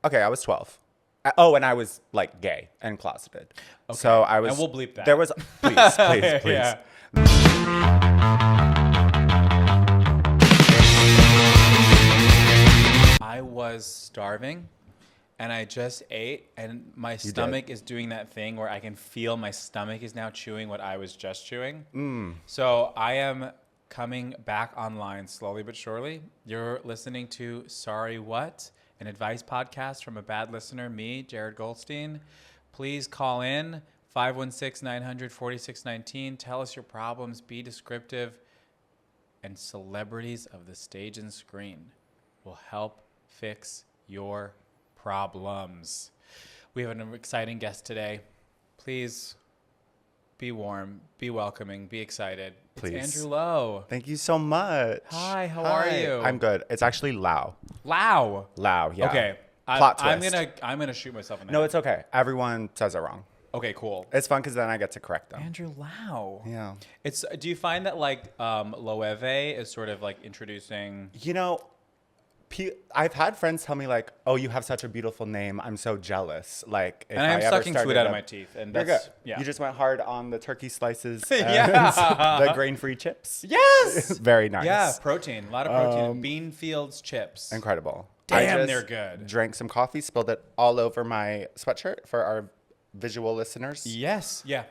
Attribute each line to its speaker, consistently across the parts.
Speaker 1: Okay, I was 12. Oh, and I was like gay and closeted.
Speaker 2: Okay.
Speaker 1: So I was.
Speaker 2: And we'll bleep that.
Speaker 1: There was. Please.
Speaker 2: Yeah. I was starving and I just ate and my stomach is doing that thing where I can feel my stomach is now chewing what I was just chewing. So I am coming back online slowly but surely. You're listening to Sorry What? An advice podcast from a bad listener, me, Jared Goldstein. Please call in 516-900-4619. Tell us your problems, be descriptive, and celebrities of the stage and screen will help fix your problems. We have an exciting guest today. Please be warm, be welcoming, be excited.
Speaker 1: Please.
Speaker 2: It's Andrew Lowe.
Speaker 1: Thank you so much.
Speaker 2: Hi, how are you?
Speaker 1: I'm good. It's actually Lowe.
Speaker 2: Lowe.
Speaker 1: Lowe, yeah.
Speaker 2: Okay.
Speaker 1: Plot
Speaker 2: I'm
Speaker 1: twist.
Speaker 2: gonna shoot myself in the
Speaker 1: No,
Speaker 2: head.
Speaker 1: it's okay. Everyone says it wrong.
Speaker 2: Okay, cool.
Speaker 1: It's fun because then I get to correct them.
Speaker 2: Andrew Lowe.
Speaker 1: Yeah.
Speaker 2: It's. Do you find that like Lowe is sort of like introducing?
Speaker 1: You know, I've had friends tell me like, "Oh, you have such a beautiful name. I'm so jealous." Like, if
Speaker 2: And I'm
Speaker 1: I ever
Speaker 2: sucking food
Speaker 1: started
Speaker 2: out of
Speaker 1: a-
Speaker 2: my teeth, and
Speaker 1: You're
Speaker 2: that's
Speaker 1: good.
Speaker 2: yeah.
Speaker 1: You just went hard on the turkey slices and
Speaker 2: Yeah.
Speaker 1: the grain-free chips.
Speaker 2: Yes.
Speaker 1: Very nice.
Speaker 2: Yeah, protein. A lot of protein. Bean Fields chips.
Speaker 1: Incredible.
Speaker 2: Damn,
Speaker 1: I just
Speaker 2: they're good.
Speaker 1: Drank some coffee, spilled it all over my sweatshirt for our visual listeners.
Speaker 2: Yes. Yeah.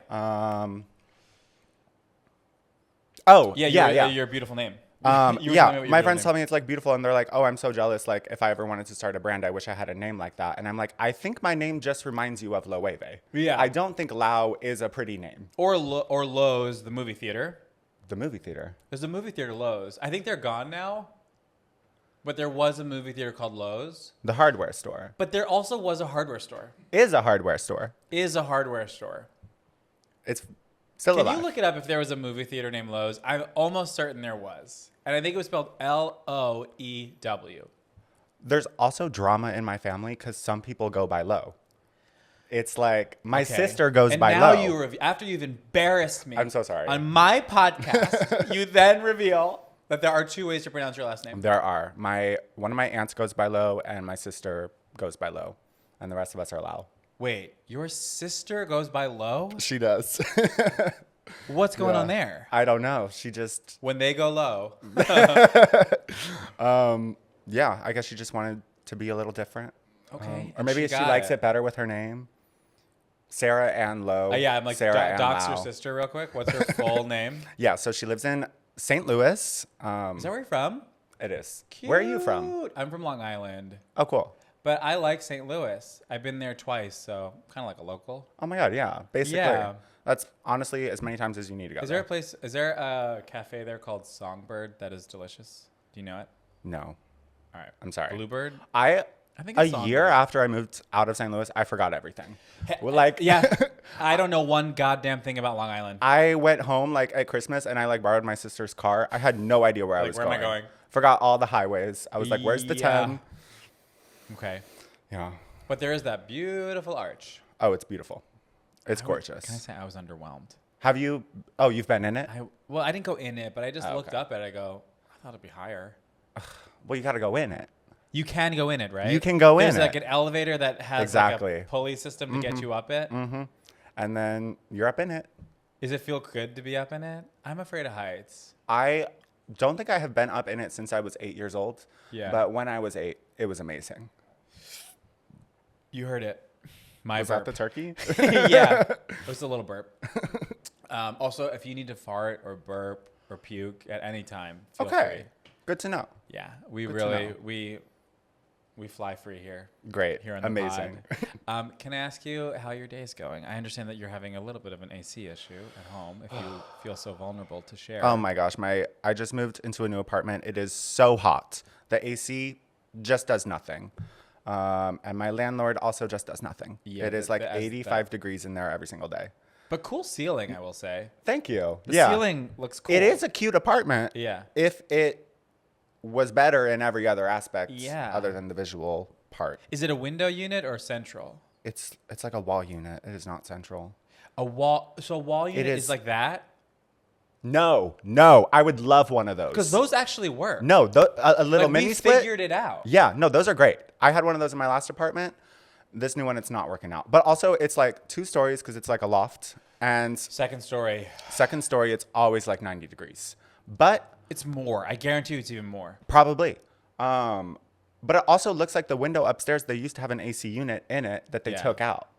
Speaker 1: Oh,
Speaker 2: Yeah. Your beautiful name. You were telling me
Speaker 1: yeah,
Speaker 2: what your
Speaker 1: my
Speaker 2: real
Speaker 1: friends
Speaker 2: name
Speaker 1: tell me it's like beautiful, and they're like, "Oh, I'm so jealous. Like, if I ever wanted to start a brand, I wish I had a name like that." And I'm like, I think my name just reminds you of Lowe.
Speaker 2: Yeah.
Speaker 1: I don't think Lowe is a pretty name.
Speaker 2: Or Lowe's, the movie theater.
Speaker 1: The movie theater.
Speaker 2: There's a movie theater, Lowe's. I think they're gone now. But there was a movie theater called Lowe's.
Speaker 1: The hardware store
Speaker 2: But there also was a hardware store.
Speaker 1: is a hardware store.
Speaker 2: Is a hardware store.
Speaker 1: It's still
Speaker 2: Can
Speaker 1: alive.
Speaker 2: you look it up if there was a movie theater named Lowe's? I'm almost certain there was. And I think it was spelled Loew.
Speaker 1: There's also drama in my family because some people go by Lowe. It's like my
Speaker 2: Okay.
Speaker 1: sister goes
Speaker 2: and
Speaker 1: by
Speaker 2: now
Speaker 1: Lowe.
Speaker 2: after you've embarrassed me.
Speaker 1: I'm so sorry.
Speaker 2: On my podcast, you then reveal that there are two ways to pronounce your last name.
Speaker 1: There are. One of my aunts goes by Lowe, and my sister goes by Lowe, and the rest of us are Lowe.
Speaker 2: Wait, your sister goes by Lowe?
Speaker 1: She does.
Speaker 2: What's going
Speaker 1: Yeah.
Speaker 2: on there?
Speaker 1: I don't know. She just,
Speaker 2: When they go low.
Speaker 1: yeah, I guess she just wanted to be a little different.
Speaker 2: Okay.
Speaker 1: Or maybe she
Speaker 2: got
Speaker 1: likes it better with her name. Sarah Ann Lowe.
Speaker 2: Yeah, I'm like,
Speaker 1: Sarah Ann
Speaker 2: dox
Speaker 1: Lau.
Speaker 2: your sister real quick. What's her full name?
Speaker 1: Yeah, so she lives in St. Louis.
Speaker 2: Is that where you're from?
Speaker 1: It is. Where are you from?
Speaker 2: Cute. I'm from Long Island.
Speaker 1: Oh, cool.
Speaker 2: But I like St. Louis. I've been there twice, so kind of like a local.
Speaker 1: Oh my God, yeah. Basically,
Speaker 2: Yeah.
Speaker 1: that's honestly as many times as you need to go.
Speaker 2: Is there a place, is there a cafe there called Songbird that is delicious? Do you know it?
Speaker 1: No,
Speaker 2: All right.
Speaker 1: I'm sorry.
Speaker 2: Bluebird?
Speaker 1: I
Speaker 2: think
Speaker 1: a
Speaker 2: it's
Speaker 1: year
Speaker 2: Songbird.
Speaker 1: after I moved out of St. Louis, I forgot everything. Well, like,
Speaker 2: Yeah. I don't know one goddamn thing about Long Island.
Speaker 1: I went home like at Christmas and I like borrowed my sister's car. I had no idea where I
Speaker 2: Like,
Speaker 1: was
Speaker 2: where am I
Speaker 1: going.
Speaker 2: going?
Speaker 1: Forgot all the highways. I was like, "Where's the
Speaker 2: Yeah.
Speaker 1: 10?"
Speaker 2: Okay.
Speaker 1: Yeah.
Speaker 2: But there is that beautiful arch.
Speaker 1: Oh, it's beautiful. It's gorgeous.
Speaker 2: Can I say I was underwhelmed?
Speaker 1: Have you? Oh, you've been in it.
Speaker 2: Well, I didn't go in it, but I just
Speaker 1: Oh,
Speaker 2: looked
Speaker 1: okay.
Speaker 2: up at it. I go, I thought it'd be higher.
Speaker 1: Well, you got to go in it.
Speaker 2: You can go in it, right?
Speaker 1: You can go in
Speaker 2: There's like
Speaker 1: it.
Speaker 2: an elevator that has
Speaker 1: Exactly.
Speaker 2: like a pulley system to get you up it.
Speaker 1: And then you're up in it.
Speaker 2: Does it feel good to be up in it? I'm afraid of heights.
Speaker 1: I don't think I have been up in it since I was 8 years old.
Speaker 2: Yeah.
Speaker 1: But when I was 8, it was amazing.
Speaker 2: You heard it. My
Speaker 1: Was
Speaker 2: burp.
Speaker 1: that the turkey?
Speaker 2: Yeah. It was a little burp. Also, if you need to fart or burp or puke at any time, feel
Speaker 1: Okay.
Speaker 2: free.
Speaker 1: Good to know.
Speaker 2: Yeah. We
Speaker 1: Good to
Speaker 2: really,
Speaker 1: know.
Speaker 2: we fly free here.
Speaker 1: Great.
Speaker 2: Here on the
Speaker 1: Amazing.
Speaker 2: pod. Can I ask you how your day is going? I understand that you're having a little bit of an AC issue at home. If you feel so vulnerable to share.
Speaker 1: Oh my gosh, I just moved into a new apartment. It is so hot. The AC just does nothing. And my landlord also just does nothing.
Speaker 2: Yeah,
Speaker 1: it is
Speaker 2: the-
Speaker 1: like
Speaker 2: the- as
Speaker 1: 85 degrees in there every single day.
Speaker 2: But cool ceiling, I will say.
Speaker 1: Thank you.
Speaker 2: The
Speaker 1: yeah.
Speaker 2: ceiling looks cool.
Speaker 1: It is a cute apartment.
Speaker 2: Yeah.
Speaker 1: If it was better in every other aspect
Speaker 2: Yeah.
Speaker 1: other than the visual part.
Speaker 2: Is it a window unit or central?
Speaker 1: It's like a wall unit. It is not central.
Speaker 2: A wall. So a wall unit is
Speaker 1: is-
Speaker 2: like that.
Speaker 1: No. I would love one of those.
Speaker 2: Because those actually work.
Speaker 1: No, a little
Speaker 2: like,
Speaker 1: mini
Speaker 2: we
Speaker 1: split.
Speaker 2: figured it out.
Speaker 1: Yeah, no, those are great. I had one of those in my last apartment. This new one, it's not working out. But also, it's like 2 stories because it's like a loft. And
Speaker 2: Second story.
Speaker 1: second story, it's always like 90 degrees. But
Speaker 2: It's more. I guarantee you it's even more.
Speaker 1: probably. But it also looks like the window upstairs, they used to have an AC unit in it that they
Speaker 2: Yeah.
Speaker 1: took out.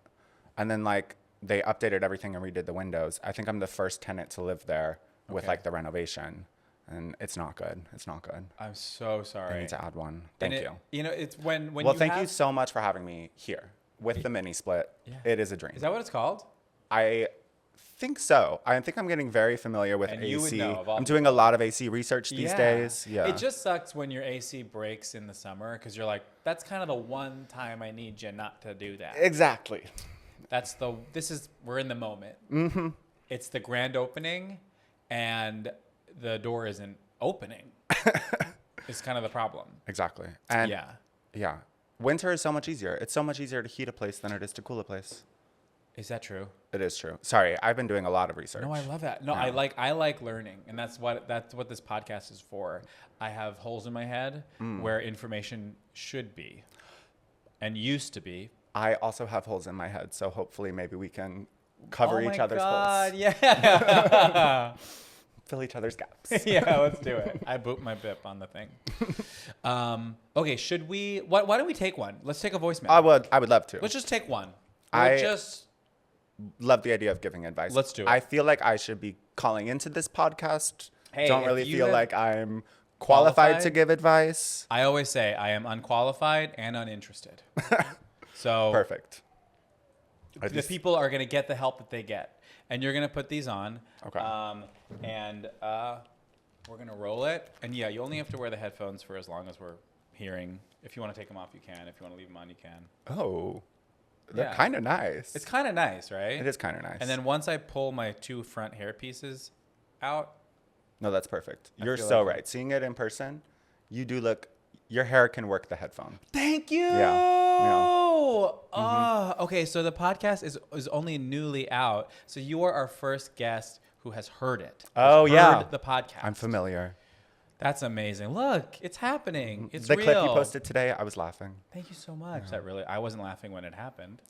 Speaker 1: And then like they updated everything and redid the windows. I think I'm the first tenant to live there with
Speaker 2: Okay.
Speaker 1: like the renovation. And it's not good. It's not good.
Speaker 2: I'm so
Speaker 1: I
Speaker 2: sorry.
Speaker 1: need to add one. Thank
Speaker 2: And
Speaker 1: you.
Speaker 2: You know, it's when
Speaker 1: Well,
Speaker 2: you
Speaker 1: thank
Speaker 2: have,
Speaker 1: you so much for having me here with the mini split.
Speaker 2: Yeah.
Speaker 1: It is a dream.
Speaker 2: Is that what it's called?
Speaker 1: I think so. I think I'm getting very familiar with
Speaker 2: And
Speaker 1: AC.
Speaker 2: you would know of all
Speaker 1: I'm doing a lot of AC research these days. Yeah.
Speaker 2: It just sucks when your AC breaks in the summer because you're like, that's kind of the one time I need you not to do that.
Speaker 1: Exactly.
Speaker 2: We're in the moment. Mm-hmm. It's the grand opening and the door isn't opening. It's kind of the problem.
Speaker 1: Exactly. And
Speaker 2: Yeah.
Speaker 1: yeah. Winter is so much easier. It's so much easier to heat a place than it is to cool a place.
Speaker 2: Is that true?
Speaker 1: It is true. Sorry, I've been doing a lot of research.
Speaker 2: No, I love that. No,
Speaker 1: Yeah.
Speaker 2: I like learning, and that's what this podcast is for. I have holes in my head where information should be and used to be.
Speaker 1: I also have holes in my head, so hopefully maybe we can cover each other's holes.
Speaker 2: Yeah.
Speaker 1: Fill each other's gaps.
Speaker 2: Yeah, let's do it. I boot my bip on the thing. Okay, should we? Why don't we take one? Let's take a voicemail.
Speaker 1: I would love to.
Speaker 2: Let's just take one.
Speaker 1: I love the idea of giving advice.
Speaker 2: Let's do it.
Speaker 1: I feel like I should be calling into this podcast.
Speaker 2: Hey,
Speaker 1: Don't
Speaker 2: if
Speaker 1: really
Speaker 2: you
Speaker 1: feel
Speaker 2: have
Speaker 1: like I'm qualified to
Speaker 2: qualified?
Speaker 1: give advice.
Speaker 2: I always say I am unqualified and uninterested. So
Speaker 1: Perfect.
Speaker 2: the people are going to get the help that they get, and you're going to put these on.
Speaker 1: Okay.
Speaker 2: And we're going to roll it. And yeah, you only have to wear the headphones for as long as we're hearing. If you want to take them off, you can. If you want to leave them on, you can.
Speaker 1: Oh, they're
Speaker 2: Yeah.
Speaker 1: kind of nice.
Speaker 2: It's kind of nice, right?
Speaker 1: It is kind of nice.
Speaker 2: And then once I pull my 2 front hair pieces out,
Speaker 1: no, that's perfect.
Speaker 2: I
Speaker 1: You're
Speaker 2: feel
Speaker 1: so
Speaker 2: like-
Speaker 1: right. Seeing it in person, you do look. Your hair can work the headphone.
Speaker 2: thank you. Okay. So the podcast is only newly out. So you are our first guest who has heard it.
Speaker 1: Oh,
Speaker 2: Who's
Speaker 1: yeah.
Speaker 2: heard the podcast.
Speaker 1: I'm familiar.
Speaker 2: That's amazing. Look, it's happening. It's
Speaker 1: The
Speaker 2: real.
Speaker 1: clip you posted today, I was laughing.
Speaker 2: Thank you so much. That really, I wasn't laughing when it happened.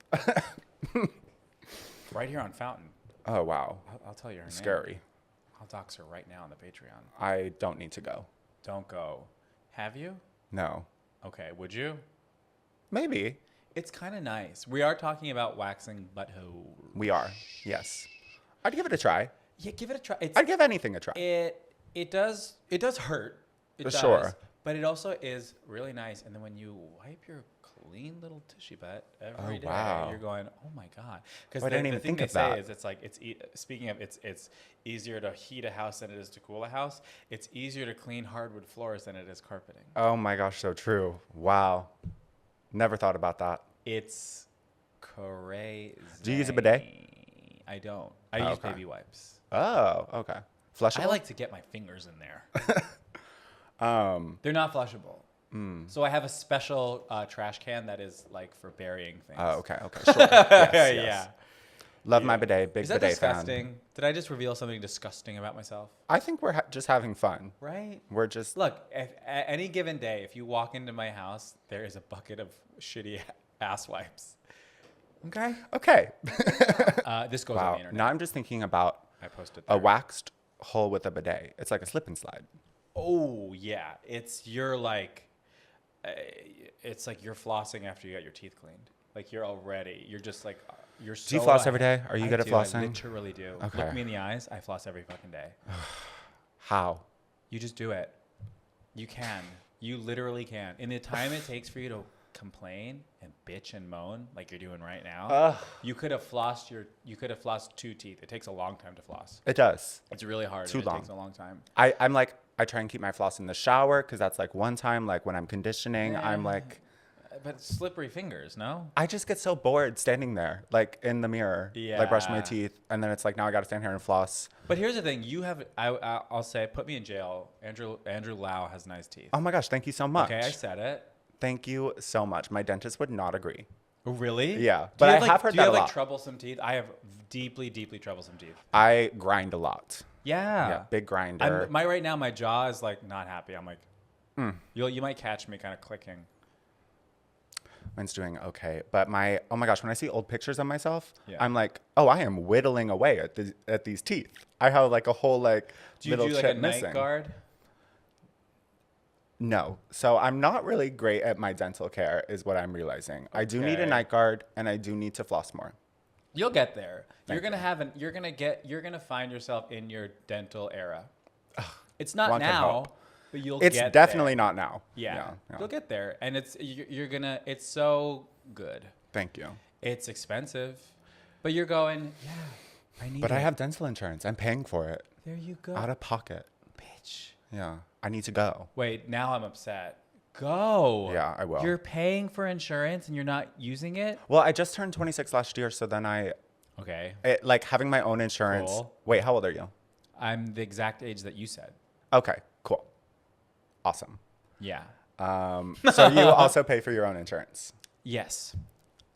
Speaker 2: Right here on Fountain.
Speaker 1: Oh wow,
Speaker 2: I'll tell you her name.
Speaker 1: scary.
Speaker 2: I'll dox her right now on the Patreon.
Speaker 1: I don't need to go.
Speaker 2: Don't go. Have you?
Speaker 1: No.
Speaker 2: Okay. Would you?
Speaker 1: Maybe.
Speaker 2: It's kind of nice. We are talking about waxing butthole.
Speaker 1: We are. Yes. I'd give it a try.
Speaker 2: Yeah, give it a try.
Speaker 1: I'd give anything a try.
Speaker 2: It does hurt. It does.
Speaker 1: Sure.
Speaker 2: But it also is really nice. And then when you wipe your clean little tushy butt every day,
Speaker 1: wow.
Speaker 2: you're going, oh my god. Because
Speaker 1: I
Speaker 2: the
Speaker 1: didn't
Speaker 2: thing
Speaker 1: even think
Speaker 2: they
Speaker 1: of
Speaker 2: say
Speaker 1: that.
Speaker 2: is it's like speaking of it's easier to heat a house than it is to cool a house. It's easier to clean hardwood floors than it is carpeting.
Speaker 1: Oh my gosh, so true. Wow. Never thought about that.
Speaker 2: It's crazy.
Speaker 1: Do you use a bidet?
Speaker 2: I don't. I use
Speaker 1: Okay.
Speaker 2: baby wipes.
Speaker 1: Oh, okay. Flushable?
Speaker 2: I like to get my fingers in there. They're not flushable. So I have a special trash can that is like for burying things.
Speaker 1: Oh, okay. Sure. Yes, yes.
Speaker 2: Yeah.
Speaker 1: Love my bidet. Big
Speaker 2: Is that
Speaker 1: bidet fan.
Speaker 2: disgusting? Did I just reveal something disgusting about myself?
Speaker 1: I think we're just having fun.
Speaker 2: Right?
Speaker 1: We're just.
Speaker 2: Look, at any given day, if you walk into my house, there is a bucket of shitty ass wipes. Okay?
Speaker 1: Okay.
Speaker 2: This goes on
Speaker 1: Wow.
Speaker 2: the internet.
Speaker 1: Now I'm just thinking about
Speaker 2: I posted
Speaker 1: a
Speaker 2: there.
Speaker 1: waxed hole with a bidet. It's like a slip and slide.
Speaker 2: Oh, yeah. It's you're like you're flossing after you got your teeth cleaned. Like you're just like, you're so.
Speaker 1: Do you floss every day? Are you good at
Speaker 2: I
Speaker 1: flossing?
Speaker 2: literally do.
Speaker 1: Okay.
Speaker 2: Look me in the eyes. I floss every fucking day.
Speaker 1: How?
Speaker 2: You just do it. You can. You literally can. In the time it takes for you to complain and bitch and moan like you're doing right now, you could have flossed 2 teeth. It takes a long time to floss.
Speaker 1: It does.
Speaker 2: It's really hard.
Speaker 1: Too
Speaker 2: and
Speaker 1: long.
Speaker 2: It takes a long time.
Speaker 1: I'm like, I try and keep my floss in the shower because that's like one time, like when I'm conditioning, I'm like,
Speaker 2: But slippery fingers, no?
Speaker 1: I just get so bored standing there, like in the mirror, like brushing my
Speaker 2: Yeah.
Speaker 1: teeth. And then it's like, now I got to stand here and floss.
Speaker 2: But here's the thing: you have. I'll say, put me in jail. Andrew Lowe has nice teeth.
Speaker 1: Oh my gosh, thank you so much.
Speaker 2: Okay, I said it.
Speaker 1: Thank you so much. My dentist would not agree.
Speaker 2: Oh, really?
Speaker 1: Yeah,
Speaker 2: Do
Speaker 1: but
Speaker 2: you
Speaker 1: I
Speaker 2: like,
Speaker 1: have heard
Speaker 2: do you
Speaker 1: that
Speaker 2: have
Speaker 1: a
Speaker 2: like
Speaker 1: lot.
Speaker 2: troublesome teeth? I have deeply, deeply troublesome teeth.
Speaker 1: I grind a lot.
Speaker 2: Yeah.
Speaker 1: Yeah, big grinder.
Speaker 2: Right now, my jaw is like not happy. I'm like, you might catch me kind of clicking.
Speaker 1: Mine's doing okay. But oh my gosh, when I see old pictures of myself,
Speaker 2: Yeah.
Speaker 1: I'm like, oh, I am whittling away at these teeth. I have like a whole like
Speaker 2: Do you
Speaker 1: little
Speaker 2: do like
Speaker 1: chip
Speaker 2: a
Speaker 1: missing.
Speaker 2: night guard?
Speaker 1: No. So I'm not really great at my dental care is what I'm realizing. I do need a
Speaker 2: Okay.
Speaker 1: night guard and I do need to floss more.
Speaker 2: You'll get there.
Speaker 1: Thank
Speaker 2: You're gonna find yourself in your dental era. It's not
Speaker 1: one can
Speaker 2: now,
Speaker 1: hope.
Speaker 2: but you'll
Speaker 1: It's
Speaker 2: get
Speaker 1: definitely
Speaker 2: there.
Speaker 1: not now.
Speaker 2: Yeah. You'll get there, and it's so good.
Speaker 1: Thank you.
Speaker 2: It's expensive, but you're going, yeah, I need
Speaker 1: But
Speaker 2: it.
Speaker 1: I have dental insurance. I'm paying for it.
Speaker 2: There you go.
Speaker 1: Out of pocket.
Speaker 2: Bitch.
Speaker 1: Yeah. I need to go.
Speaker 2: Wait, now I'm upset. Go.
Speaker 1: Yeah, I will.
Speaker 2: You're paying for insurance and you're not using it?
Speaker 1: Well, I just turned 26 last year, so then
Speaker 2: Okay.
Speaker 1: like having my own insurance.
Speaker 2: Cool.
Speaker 1: Wait, how old are you?
Speaker 2: I'm the exact age that you said.
Speaker 1: Okay, cool. Awesome.
Speaker 2: Yeah.
Speaker 1: So you also pay for your own insurance?
Speaker 2: Yes.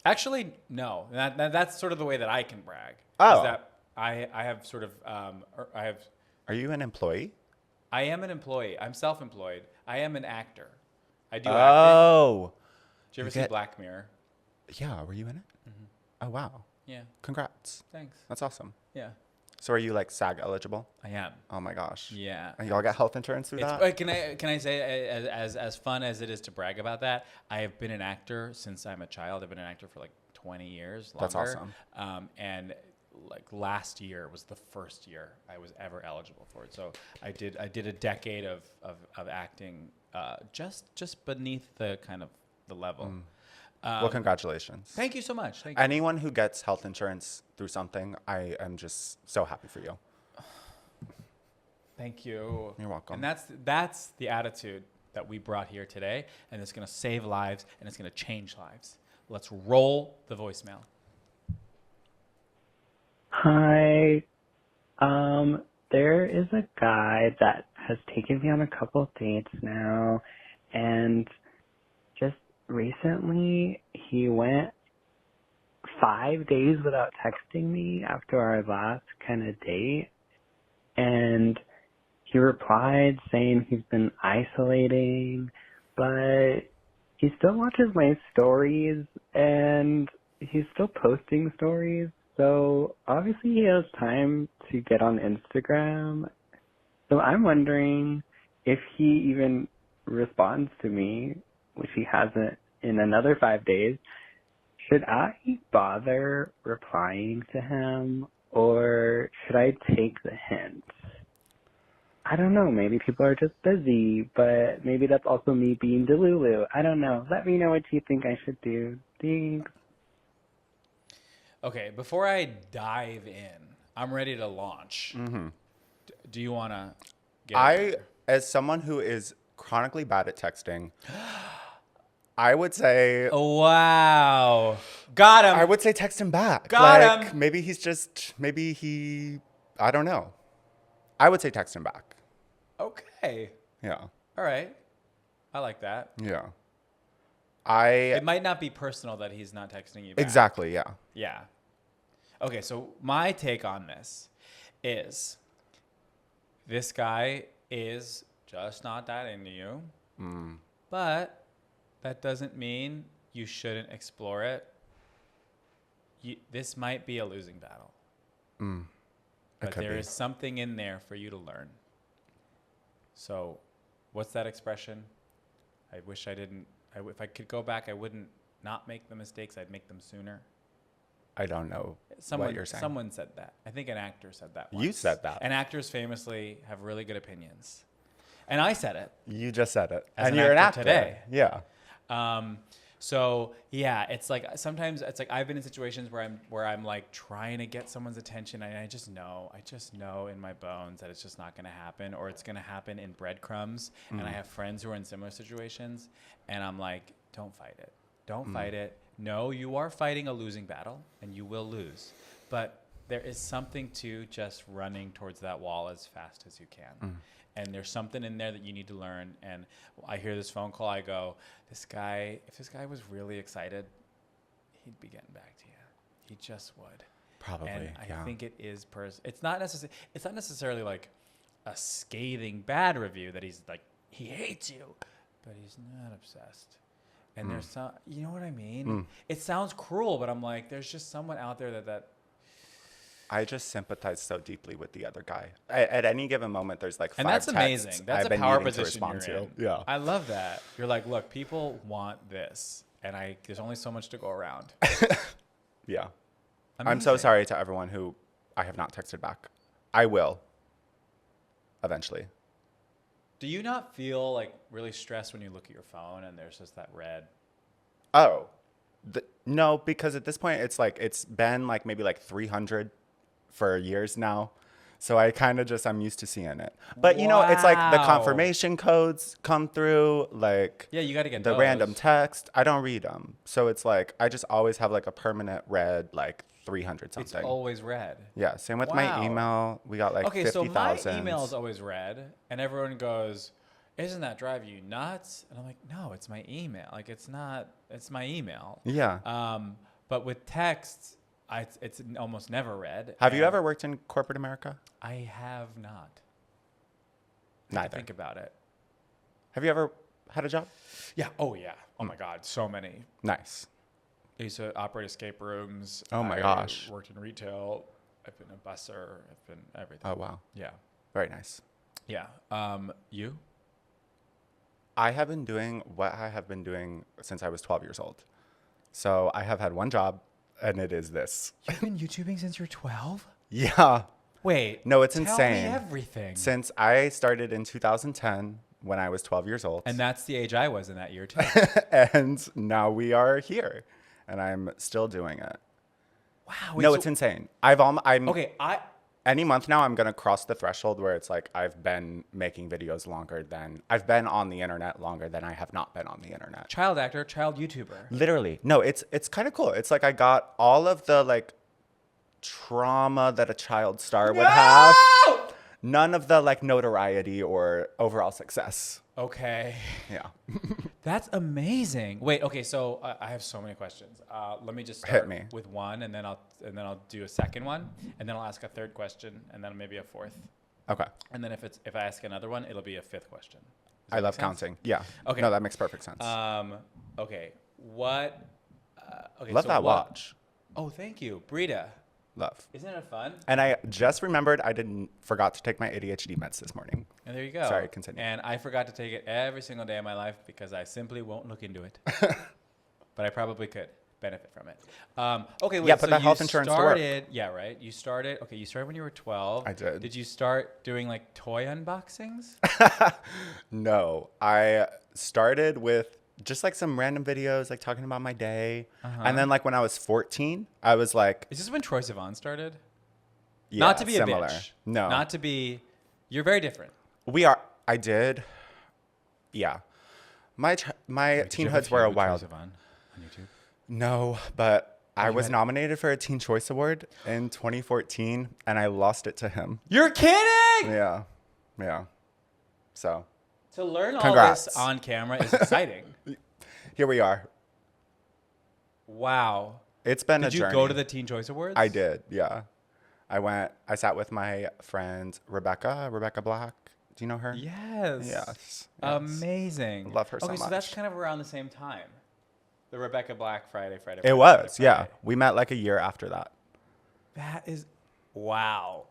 Speaker 2: Actually, no. That's sort of the way that I can brag.
Speaker 1: Oh.
Speaker 2: Is that I have sort of
Speaker 1: Are you an employee?
Speaker 2: I am an employee. I'm self-employed. I am an actor. I do acting.
Speaker 1: Oh.
Speaker 2: Did you ever see Black Mirror?
Speaker 1: Yeah, were you in it? Oh, wow.
Speaker 2: Yeah.
Speaker 1: Congrats.
Speaker 2: Thanks.
Speaker 1: That's awesome.
Speaker 2: Yeah.
Speaker 1: So are you like SAG eligible?
Speaker 2: I am.
Speaker 1: Oh my gosh.
Speaker 2: Yeah.
Speaker 1: And y'all get health insurance through that?
Speaker 2: But can I say, as fun as it is to brag about that, I have been an actor since I'm a child. I've been an actor for like 20 years. Longer.
Speaker 1: That's awesome.
Speaker 2: And like last year was the first year I was ever eligible for it. So I did a decade of acting, just beneath the kind of the level.
Speaker 1: Well, congratulations.
Speaker 2: Thank you so much. Thank you.
Speaker 1: Anyone who gets health insurance through something, I am just so happy for you.
Speaker 2: Thank you.
Speaker 1: You're welcome.
Speaker 2: And that's the attitude that we brought here today, and it's going to save lives and it's going to change lives. Let's roll the voicemail.
Speaker 3: Hi. There is a guy that has taken me on a couple dates now, and just recently he went 5 days without texting me after our last kind of date, and he replied saying he's been isolating, but he still watches my stories and he's still posting stories. So obviously he has time to get on Instagram. So I'm wondering if he even responds to me, which he hasn't in another 5 days. Should I bother replying to him, or should I take the hint? I don't know. Maybe people are just busy, but maybe that's also me being Delulu. I don't know. Let me know what you think I should do. Thanks.
Speaker 2: Okay, before I dive in, I'm ready to launch.
Speaker 1: Mm-hmm.
Speaker 2: Do you want to get
Speaker 1: As someone who is chronically bad at texting, I would say...
Speaker 2: Oh, wow. Got him.
Speaker 1: I would say text him back.
Speaker 2: Got him.
Speaker 1: Maybe I don't know. I would say text him back.
Speaker 2: Okay.
Speaker 1: Yeah.
Speaker 2: All right. I like that.
Speaker 1: Yeah.
Speaker 2: It might not be personal that he's not texting you back.
Speaker 1: Exactly, yeah.
Speaker 2: Yeah. Okay, so my take on this is this guy is just not that into you. But that doesn't mean you shouldn't explore it. This might be a losing battle. But there is something in there for you to learn. So what's that expression? I wish I didn't. If I could go back, I wouldn't not make the mistakes. I'd make them sooner.
Speaker 1: I don't know what you're saying.
Speaker 2: Someone said that. I think an actor said that once.
Speaker 1: You said that.
Speaker 2: And actors famously have really good opinions. And I said it.
Speaker 1: You just said it.
Speaker 2: As
Speaker 1: and
Speaker 2: an
Speaker 1: you're an
Speaker 2: actor
Speaker 1: actor.
Speaker 2: today.
Speaker 1: Yeah.
Speaker 2: So yeah, it's like sometimes it's like I've been in situations where I'm like trying to get someone's attention, and I just know in my bones that it's just not going to happen, or it's going to happen in breadcrumbs. And I have friends who are in similar situations, and I'm like, don't fight it. Don't fight it. No, you are fighting a losing battle, and you will lose. But there is something to just running towards that wall as fast as you can. And there's something in there that you need to learn. And I hear this phone call, I go, if this guy was really excited, he'd be getting back to you. He just would.
Speaker 1: Probably,
Speaker 2: And
Speaker 1: yeah.
Speaker 2: I think it is it's not necessarily like a scathing bad review that he's like he hates you, but he's not obsessed. And there's some, you know what I mean? It sounds cruel, but I'm like, there's just someone out there that
Speaker 1: I just sympathize so deeply with the other guy. At any given moment, there's like 5
Speaker 2: and that's
Speaker 1: texts
Speaker 2: amazing. That's
Speaker 1: I've
Speaker 2: a
Speaker 1: been
Speaker 2: power
Speaker 1: needing to
Speaker 2: position
Speaker 1: respond
Speaker 2: you're in.
Speaker 1: to. Yeah.
Speaker 2: I love that. You're like, look, people want this, and there's only so much to go around.
Speaker 1: Yeah. I'm
Speaker 2: Amazing.
Speaker 1: so sorry to everyone who I have not texted back. I will. Eventually.
Speaker 2: Do you not feel like really stressed when you look at your phone and there's just that red?
Speaker 1: Oh. No, because at this point, it's been like maybe like 300 for years now. So I kind of I'm used to seeing it. But, you know, it's like the
Speaker 2: Wow.
Speaker 1: confirmation codes come through, like
Speaker 2: Yeah, you got to get
Speaker 1: the
Speaker 2: those.
Speaker 1: random text. I don't read them. So it's like I just always have like a permanent red, like 300
Speaker 2: It's
Speaker 1: something.
Speaker 2: always red.
Speaker 1: Yeah, same with
Speaker 2: Wow.
Speaker 1: my email. We got like
Speaker 2: Okay,
Speaker 1: 50,000.
Speaker 2: so my email is always red, and everyone goes, "Isn't that drive you nuts?" And I'm like, "No, it's my email. Like, it's not. It's my email."
Speaker 1: Yeah.
Speaker 2: But with texts, it's almost never red.
Speaker 1: Have you
Speaker 2: and
Speaker 1: ever worked in corporate America?
Speaker 2: I have not.
Speaker 1: Neither.
Speaker 2: Think about it.
Speaker 1: Have you ever had a job?
Speaker 2: Yeah. Oh yeah. Oh my God. So many.
Speaker 1: Nice.
Speaker 2: I used to operate escape rooms.
Speaker 1: Oh my
Speaker 2: I
Speaker 1: gosh.
Speaker 2: Worked in retail. I've been a busser. I've been everything.
Speaker 1: Oh, wow.
Speaker 2: Yeah.
Speaker 1: Very nice.
Speaker 2: Yeah. You?
Speaker 1: I have been doing what I have been doing since I was 12 years old. So I have had one job, and it is this.
Speaker 2: You've been YouTubing since you're 12?
Speaker 1: Yeah.
Speaker 2: Wait.
Speaker 1: No, it's
Speaker 2: tell
Speaker 1: insane.
Speaker 2: me everything.
Speaker 1: Since I started in 2010 when I was 12 years old.
Speaker 2: And that's the age I was in that year, too.
Speaker 1: And now we are here, and I'm still doing it.
Speaker 2: Wow.
Speaker 1: No, it's insane. I'm
Speaker 2: Okay,
Speaker 1: any month now I'm going to cross the threshold where it's like I've been making videos I've been on the internet longer than I have not been on the internet.
Speaker 2: child actor, child YouTuber.
Speaker 1: Literally. No, it's kind of cool. It's like I got all of the like trauma that a child star would have. None of the like notoriety or overall success.
Speaker 2: Okay.
Speaker 1: Yeah.
Speaker 2: That's amazing. Wait, okay, so I have so many questions. Let me just
Speaker 1: Hit
Speaker 2: start
Speaker 1: me.
Speaker 2: with one, and then I'll do a second one, and then I'll ask a third question, and then maybe a fourth.
Speaker 1: Okay.
Speaker 2: And then if I ask another one, it'll be a fifth question. Does that
Speaker 1: I
Speaker 2: make
Speaker 1: love
Speaker 2: sense?
Speaker 1: counting. Yeah.
Speaker 2: Okay.
Speaker 1: No, that makes perfect sense.
Speaker 2: Okay. What? Okay.
Speaker 1: Love
Speaker 2: so
Speaker 1: that
Speaker 2: what-
Speaker 1: watch.
Speaker 2: Oh, thank you, Brita.
Speaker 1: Love.
Speaker 2: Isn't it fun?
Speaker 1: And I just remembered I forgot to take my ADHD meds this morning.
Speaker 2: And there you go.
Speaker 1: Sorry, continue.
Speaker 2: And I forgot to take it every single day of my life because I simply won't look into it. But I probably could benefit from it. Okay, wait.
Speaker 1: Yeah, put
Speaker 2: so
Speaker 1: that
Speaker 2: you
Speaker 1: health insurance to work.
Speaker 2: started, yeah, right. You started. Okay, you started when you were 12.
Speaker 1: I did.
Speaker 2: Did you start doing like toy unboxings?
Speaker 1: No, I started with just like some random videos, like talking about my day. And then like when I was 14, I was like,
Speaker 2: Is this when Troye Sivan started?
Speaker 1: yeah,
Speaker 2: Not to be
Speaker 1: similar.
Speaker 2: a bitch.
Speaker 1: No.
Speaker 2: Not to be. You're very different.
Speaker 1: I did. Yeah. My teenhoods were a wild.
Speaker 2: Troye Sivan on YouTube.
Speaker 1: No, but I was
Speaker 2: had-
Speaker 1: nominated for a Teen Choice Award in 2014 and I lost it to him.
Speaker 2: You're kidding!
Speaker 1: Yeah. Yeah. So
Speaker 2: To learn all
Speaker 1: Congrats.
Speaker 2: this on camera is exciting.
Speaker 1: here we are.
Speaker 2: Wow.
Speaker 1: It's been a
Speaker 2: Did you
Speaker 1: journey.
Speaker 2: go to the Teen Choice Awards?
Speaker 1: I did, yeah. I sat with my friend Rebecca Black. Do you know her?
Speaker 2: Yes.
Speaker 1: Yes.
Speaker 2: Amazing.
Speaker 1: Love her so
Speaker 2: Okay, so that's
Speaker 1: much.
Speaker 2: kind of around the same time. The Rebecca Black Friday.
Speaker 1: It was, yeah. We met like a year after that.
Speaker 2: That is, wow.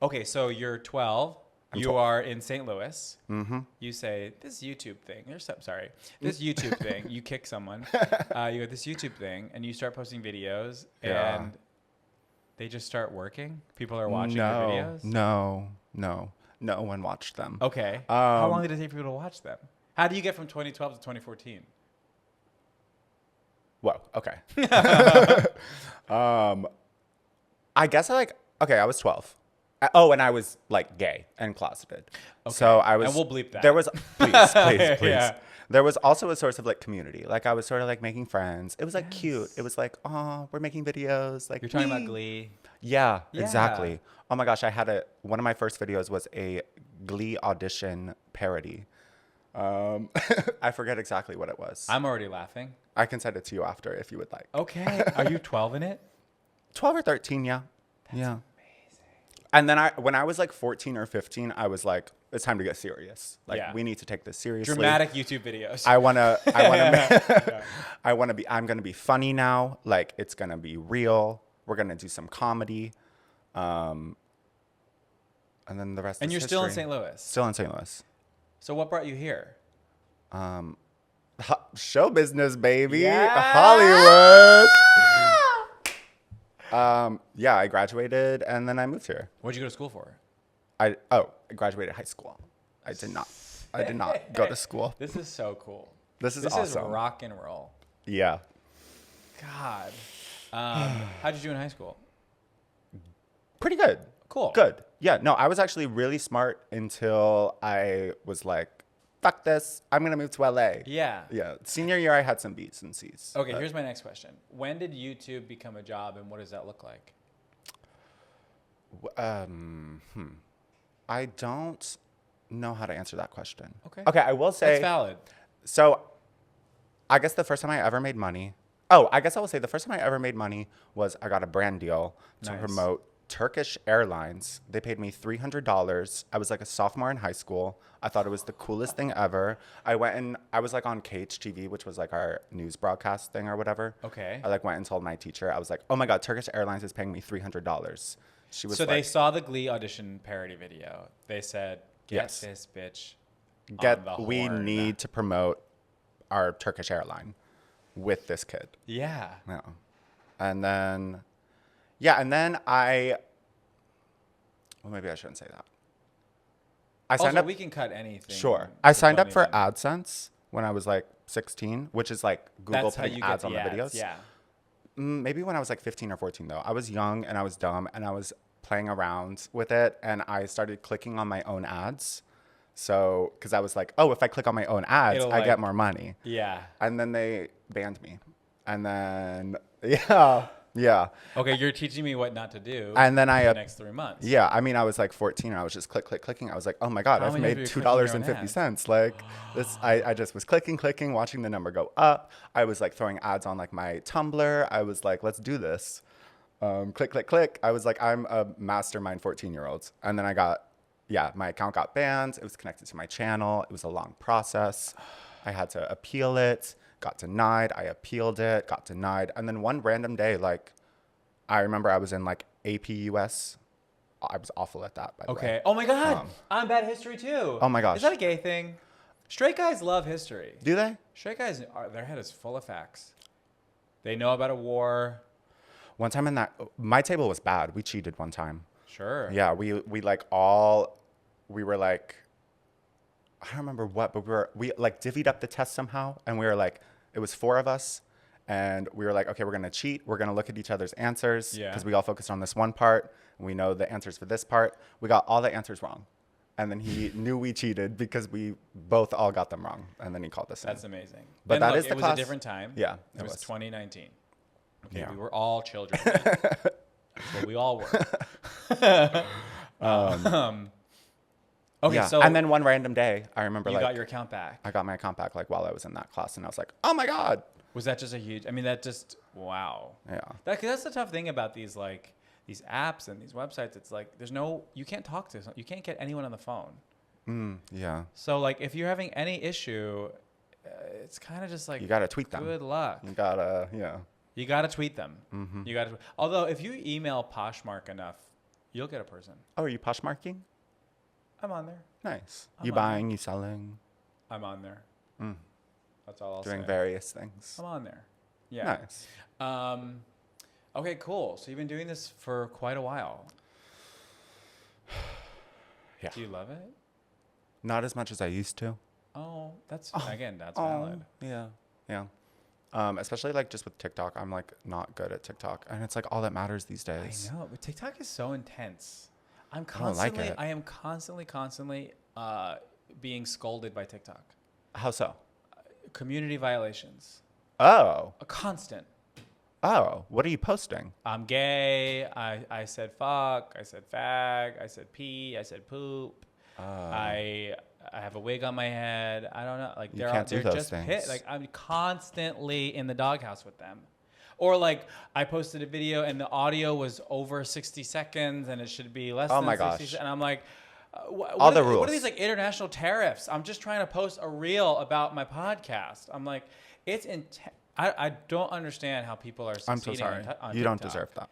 Speaker 2: Okay, so you're 12. You are in St. Louis. Mm-hmm. You say, this YouTube thing. This YouTube thing. You kick someone. You go, this YouTube thing. And you start posting videos.
Speaker 1: Yeah.
Speaker 2: And they just start working? People are watching your videos?
Speaker 1: No one watched them.
Speaker 2: Okay. How long did it take for people to watch them? How do you get from 2012 to 2014?
Speaker 1: Whoa, okay. I guess I was 12. Oh, and I was like gay and closeted. Okay. So I was.
Speaker 2: And we'll bleep that.
Speaker 1: There was, please.
Speaker 2: Yeah.
Speaker 1: There was also a source of like community. Like I was sort of like making friends. It was like cute. It was like, oh, we're making videos. Like
Speaker 2: You're talking about Glee.
Speaker 1: Yeah,
Speaker 2: Yeah.
Speaker 1: exactly. Oh my gosh, one of my first videos was a Glee audition parody. I forget exactly what it was.
Speaker 2: I'm already laughing.
Speaker 1: I can send it to you after if you would like.
Speaker 2: Okay. Are you 12 in it?
Speaker 1: 12 or 13, yeah. Yeah.
Speaker 2: Amazing.
Speaker 1: And then when I was like 14 or 15, I was like, it's time to get serious. Like,
Speaker 2: Yeah.
Speaker 1: we need to take this seriously.
Speaker 2: Dramatic YouTube videos.
Speaker 1: I'm going to be funny now. Like, it's going to be real. We're going to do some comedy. And then the rest
Speaker 2: And
Speaker 1: is
Speaker 2: you're
Speaker 1: history.
Speaker 2: still in St. Louis.
Speaker 1: Still in St. Louis.
Speaker 2: So what brought you here?
Speaker 1: Show business, baby.
Speaker 2: Yeah.
Speaker 1: Hollywood. Yeah, I graduated and then I moved here.
Speaker 2: What'd you go to school for?
Speaker 1: I graduated high school. I did not go to school.
Speaker 2: This is so cool.
Speaker 1: This is
Speaker 2: awesome.
Speaker 1: awesome.
Speaker 2: Rock and roll.
Speaker 1: Yeah.
Speaker 2: God. How'd you do in high school?
Speaker 1: Pretty good.
Speaker 2: Cool.
Speaker 1: Good. Yeah, no, I was actually really smart until I was like, fuck this. I'm going to move to LA.
Speaker 2: Yeah.
Speaker 1: Yeah. Senior year, I had some B's and C's.
Speaker 2: Okay, here's my next question. When did YouTube become a job and what does that look like?
Speaker 1: I don't know how to answer that question.
Speaker 2: Okay.
Speaker 1: Okay, I will say.
Speaker 2: That's valid.
Speaker 1: So, I guess the first time I ever made money. Oh, I guess I will say the first time I ever made money was I got a brand deal to
Speaker 2: Nice.
Speaker 1: promote Turkish Airlines. They paid me $300. I was like a sophomore in high school. I thought it was the coolest thing ever. I was like on KHTV, which was like our news broadcast thing or whatever.
Speaker 2: Okay.
Speaker 1: I like went and told my teacher. I was like, oh my God, Turkish Airlines is paying me $300. She was
Speaker 2: So
Speaker 1: like,
Speaker 2: they saw the Glee audition parody video. They said, get
Speaker 1: Yes.
Speaker 2: this bitch on the
Speaker 1: we
Speaker 2: horn."
Speaker 1: need to promote our Turkish airline with this kid.
Speaker 2: Yeah.
Speaker 1: Yeah. And then well, maybe I shouldn't say that. I signed
Speaker 2: Also,
Speaker 1: up.
Speaker 2: we can cut anything.
Speaker 1: Sure. I signed
Speaker 2: Don't
Speaker 1: up for
Speaker 2: even-
Speaker 1: AdSense when I was like 16, which is like Google
Speaker 2: That's how
Speaker 1: putting
Speaker 2: you
Speaker 1: ads
Speaker 2: get
Speaker 1: on the videos.
Speaker 2: Yeah.
Speaker 1: Maybe when I was like 15 or 14, though. I was young and I was dumb and I was playing around with it and I started clicking on my own ads. So, because I was like, oh, if I click on my own ads,
Speaker 2: It'll,
Speaker 1: I
Speaker 2: like-
Speaker 1: get more money.
Speaker 2: Yeah.
Speaker 1: And then they banned me. And then, yeah.
Speaker 2: Okay, you're teaching me what not to do.
Speaker 1: And then
Speaker 2: for the next 3 months.
Speaker 1: Yeah, I mean, I was like 14 and I was just clicking. I was like, oh my God,
Speaker 2: How
Speaker 1: I've
Speaker 2: many
Speaker 1: made
Speaker 2: of you are clicking your own
Speaker 1: $2.50. Like this, I just was clicking, watching the number go up. I was like throwing ads on like my Tumblr. I was like, let's do this. Click. I was like, I'm a mastermind 14-year-old. And then my account got banned. It was connected to my channel. It was a long process. I had to appeal it, got denied. I appealed it, got denied. And then one random day, like, I remember I was in like AP US. I was awful at that, by the way.
Speaker 2: Okay. Oh my God. I'm bad at history too.
Speaker 1: Oh my gosh.
Speaker 2: Is that a gay thing? Straight guys love history.
Speaker 1: Do they?
Speaker 2: Straight guys, their head is full of facts. They know about a war.
Speaker 1: One time my table was bad. We cheated one time.
Speaker 2: Sure.
Speaker 1: Yeah, we were like, I don't remember what, but we like divvied up the test somehow. And we were like, it was 4 of us. And we were like, okay, we're going to cheat. We're going to look at each other's answers.
Speaker 2: Yeah.
Speaker 1: Because we all focused on this one part. And we know the answers for this part. We got all the answers wrong. And then he knew we cheated because we both all got them wrong. And then he called us in.
Speaker 2: That's amazing.
Speaker 1: But
Speaker 2: and
Speaker 1: that
Speaker 2: look,
Speaker 1: is the
Speaker 2: it was
Speaker 1: class.
Speaker 2: a different time.
Speaker 1: Yeah,
Speaker 2: It was 2019. Okay,
Speaker 1: Yeah.
Speaker 2: we were all children. That's what we all were. Okay,
Speaker 1: Yeah.
Speaker 2: so
Speaker 1: And then one random day, I remember
Speaker 2: you
Speaker 1: like
Speaker 2: got your account back.
Speaker 1: I got my account back like while I was in that class. And I was like, oh my God.
Speaker 2: Was that just a huge? I mean, that just wow.
Speaker 1: Yeah.
Speaker 2: That's the tough thing about these apps and these websites. It's like you can't talk to you can't get anyone on the phone.
Speaker 1: Yeah.
Speaker 2: So like if you're having any issue, it's kind of just like
Speaker 1: You got to tweet them.
Speaker 2: good luck.
Speaker 1: You got to, yeah.
Speaker 2: You got to tweet them. You got to. Although if you email Poshmark enough, you'll get a person.
Speaker 1: Oh, are you Poshmarking?
Speaker 2: I'm on there.
Speaker 1: Nice.
Speaker 2: I'm
Speaker 1: You
Speaker 2: on
Speaker 1: buying, you selling,
Speaker 2: I'm on there. That's all I'll
Speaker 1: doing
Speaker 2: say.
Speaker 1: various things.
Speaker 2: I'm on there. Yeah.
Speaker 1: Nice.
Speaker 2: Okay, cool. So you've been doing this for quite a while.
Speaker 1: Yeah.
Speaker 2: Do you love it?
Speaker 1: Not as much as I used to.
Speaker 2: Oh, that's valid.
Speaker 1: Yeah. Yeah. Especially like just with TikTok, I'm like not good at TikTok, and it's like all that matters these days.
Speaker 2: I know, but TikTok is so intense. I am constantly being scolded by TikTok.
Speaker 1: How so?
Speaker 2: Community violations.
Speaker 1: Oh.
Speaker 2: A constant.
Speaker 1: Oh. What are you posting?
Speaker 2: I'm gay. I said fuck. I said fag. I said pee. I said poop. I have a wig on my head. I don't know. Like
Speaker 1: You can't do those
Speaker 2: just
Speaker 1: things.
Speaker 2: pit. Like I'm constantly in the doghouse with them. Or like I posted a video and the audio was over 60 seconds and it should be less
Speaker 1: Oh
Speaker 2: than
Speaker 1: my
Speaker 2: 60
Speaker 1: gosh.
Speaker 2: seconds. And I'm like,
Speaker 1: All the
Speaker 2: What are
Speaker 1: rules.
Speaker 2: these like international tariffs? I'm just trying to post a reel about my podcast. I'm like, it's I don't understand how people are
Speaker 1: I'm so
Speaker 2: succeeding
Speaker 1: sorry.
Speaker 2: on
Speaker 1: You don't
Speaker 2: TikTok.
Speaker 1: deserve that.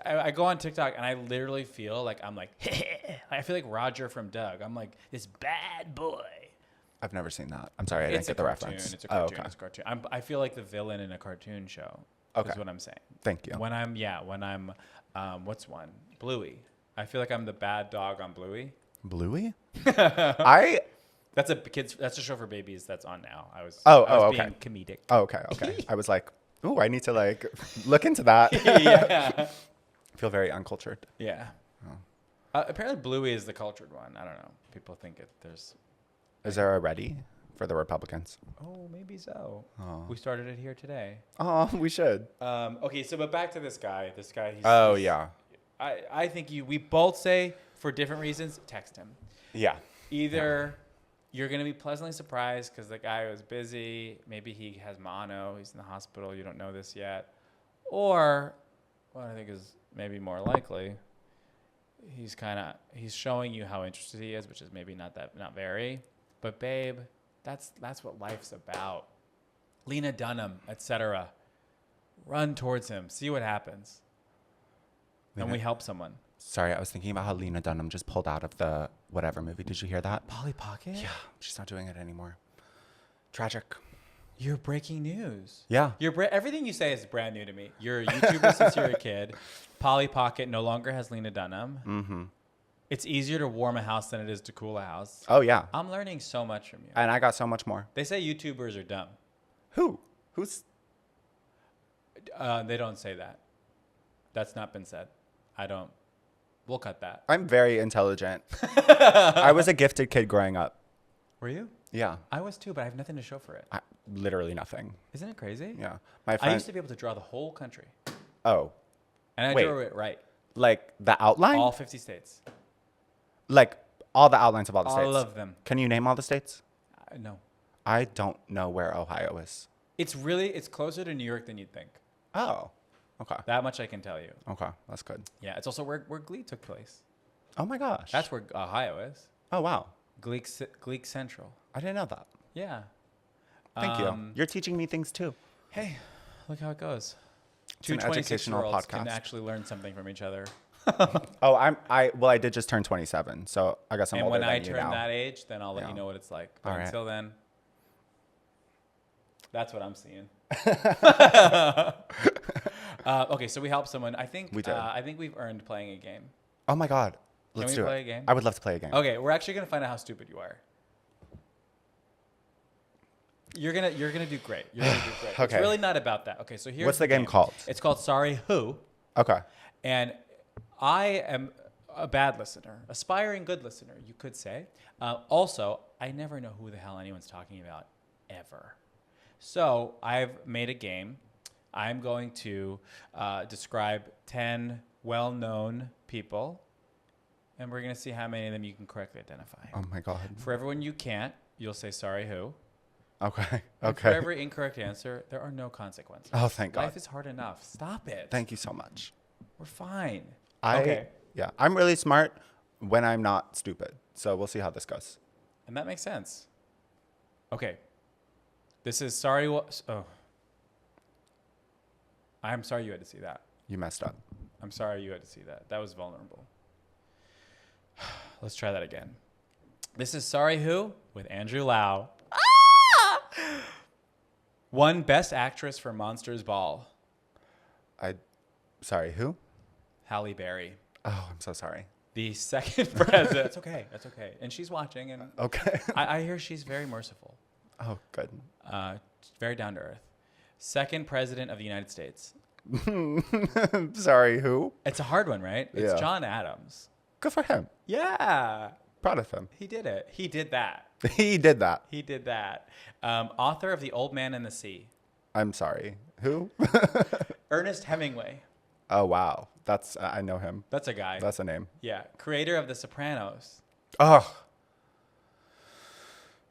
Speaker 2: I go on TikTok and I literally feel like I'm like, I feel like Roger from Doug. I'm like this bad boy.
Speaker 1: I've never seen that. I'm sorry, I didn't get the
Speaker 2: cartoon.
Speaker 1: reference.
Speaker 2: It's a cartoon.
Speaker 1: Oh, okay.
Speaker 2: It's a cartoon. I feel like the villain in a cartoon show.
Speaker 1: Okay.
Speaker 2: Is what I'm saying.
Speaker 1: Thank you.
Speaker 2: When I'm what's one? Bluey. I feel like I'm the bad dog on Bluey.
Speaker 1: Bluey?
Speaker 2: That's a show for babies that's on now. I was
Speaker 1: okay.
Speaker 2: being comedic.
Speaker 1: Oh, okay. I was like, ooh, I need to like look into that.
Speaker 2: Yeah.
Speaker 1: I feel very uncultured.
Speaker 2: Yeah. Apparently Bluey is the cultured one. I don't know. People think there's.
Speaker 1: Is there a ready for the Republicans?
Speaker 2: Oh, maybe so.
Speaker 1: Oh.
Speaker 2: We started it here today.
Speaker 1: Oh, we should.
Speaker 2: Okay, so but back to this guy. This guy.
Speaker 1: Yeah.
Speaker 2: I think we both say for different reasons. Text him.
Speaker 1: Yeah.
Speaker 2: Either you're gonna be pleasantly surprised because the guy was busy. Maybe he has mono. He's in the hospital. You don't know this yet. Or what I think is maybe more likely. He's showing you how interested he is, which is maybe not very. But babe, that's what life's about. Lena Dunham, etc. Run towards him. See what happens. And we help someone.
Speaker 1: Sorry, I was thinking about how Lena Dunham just pulled out of the whatever movie. Did you hear that?
Speaker 2: Polly Pocket?
Speaker 1: Yeah, she's not doing it anymore. Tragic.
Speaker 2: You're breaking news.
Speaker 1: Yeah.
Speaker 2: Everything you say is brand new to me. You're a YouTuber since you're a kid. Polly Pocket no longer has Lena Dunham.
Speaker 1: Mm-hmm.
Speaker 2: It's easier to warm a house than it is to cool a house.
Speaker 1: Oh, yeah.
Speaker 2: I'm learning so much from you.
Speaker 1: And I got so much more.
Speaker 2: They say YouTubers are dumb.
Speaker 1: Who? Who's?
Speaker 2: They don't say that. That's not been said. We'll cut that.
Speaker 1: I'm very intelligent. I was a gifted kid growing up.
Speaker 2: Were you?
Speaker 1: Yeah.
Speaker 2: I was too, but I have nothing to show for it.
Speaker 1: Literally nothing.
Speaker 2: Isn't it crazy?
Speaker 1: Yeah.
Speaker 2: I used to be able to draw the whole country.
Speaker 1: Oh.
Speaker 2: And I drew it right.
Speaker 1: Like the outline?
Speaker 2: All 50 states.
Speaker 1: Like all the outlines of all the states?
Speaker 2: All of them.
Speaker 1: Can you name all the states?
Speaker 2: No.
Speaker 1: I don't know where Ohio is.
Speaker 2: It's closer to New York than you'd think.
Speaker 1: Oh. Okay.
Speaker 2: That much I can tell you.
Speaker 1: Okay. That's good.
Speaker 2: Yeah, it's also where Glee took place.
Speaker 1: Oh my gosh.
Speaker 2: That's where Ohio is.
Speaker 1: Oh, wow.
Speaker 2: Gleek Central.
Speaker 1: I didn't know that.
Speaker 2: Yeah.
Speaker 1: Thank you. You're teaching me things too.
Speaker 2: Hey, look how it goes.
Speaker 1: It's an
Speaker 2: 26
Speaker 1: educational
Speaker 2: year olds
Speaker 1: podcast.
Speaker 2: can actually learn something from each other.
Speaker 1: Oh, I did just turn 27, so I guess I'm
Speaker 2: And
Speaker 1: older
Speaker 2: when
Speaker 1: than
Speaker 2: I
Speaker 1: you
Speaker 2: turn
Speaker 1: now.
Speaker 2: that age, then I'll let
Speaker 1: Yeah.
Speaker 2: you know what it's like. But
Speaker 1: All right.
Speaker 2: until then, that's what I'm seeing. Okay, so we helped someone. I think
Speaker 1: We did.
Speaker 2: I think we've earned playing a game.
Speaker 1: Oh my God. Let's
Speaker 2: we
Speaker 1: do
Speaker 2: play
Speaker 1: it.
Speaker 2: a game?
Speaker 1: I would love to play a game.
Speaker 2: Okay, we're actually gonna find out how stupid you are. You're gonna do great. You're gonna do great.
Speaker 1: Okay.
Speaker 2: It's really not about that. Okay, so here's
Speaker 1: What's the game called?
Speaker 2: It's called Sorry Who.
Speaker 1: Okay.
Speaker 2: And I am a bad listener, aspiring good listener, you could say. Also, I never know who the hell anyone's talking about, ever. So I've made a game. I'm going to describe 10 well-known people, and we're going to see how many of them you can correctly identify.
Speaker 1: Oh my God.
Speaker 2: For everyone you can't, you'll say sorry who.
Speaker 1: Okay.
Speaker 2: And for
Speaker 1: Okay.
Speaker 2: every incorrect answer, there are no consequences.
Speaker 1: Oh, thank God.
Speaker 2: Life is hard enough. Stop it.
Speaker 1: Thank you so much.
Speaker 2: We're fine.
Speaker 1: Okay. Yeah. I'm really smart when I'm not stupid. So we'll see how this goes.
Speaker 2: And that makes sense. Okay. This is sorry. Oh. I'm sorry you had to see that.
Speaker 1: You messed up.
Speaker 2: I'm sorry you had to see that. That was vulnerable. Let's try that again. This is Sorry Who with Andrew Lowe. Won Best Actress for Monsters Ball.
Speaker 1: Sorry, who?
Speaker 2: Halle Berry.
Speaker 1: Oh, I'm so sorry.
Speaker 2: The second president. That's okay. That's okay. And she's watching, and
Speaker 1: Okay.
Speaker 2: I hear she's very merciful.
Speaker 1: Oh, good.
Speaker 2: Very down to earth. Second president of the United States.
Speaker 1: Sorry, who?
Speaker 2: It's a hard one, right? It's
Speaker 1: Yeah.
Speaker 2: John Adams.
Speaker 1: Good for him.
Speaker 2: Yeah.
Speaker 1: Proud of him.
Speaker 2: He did it. He did that.
Speaker 1: He did that.
Speaker 2: He did that. Author of The Old Man and the Sea.
Speaker 1: I'm sorry. Who?
Speaker 2: Ernest Hemingway.
Speaker 1: Oh, wow. That's, I know him.
Speaker 2: That's a guy.
Speaker 1: That's a name.
Speaker 2: Yeah. Creator of The Sopranos.
Speaker 1: Oh.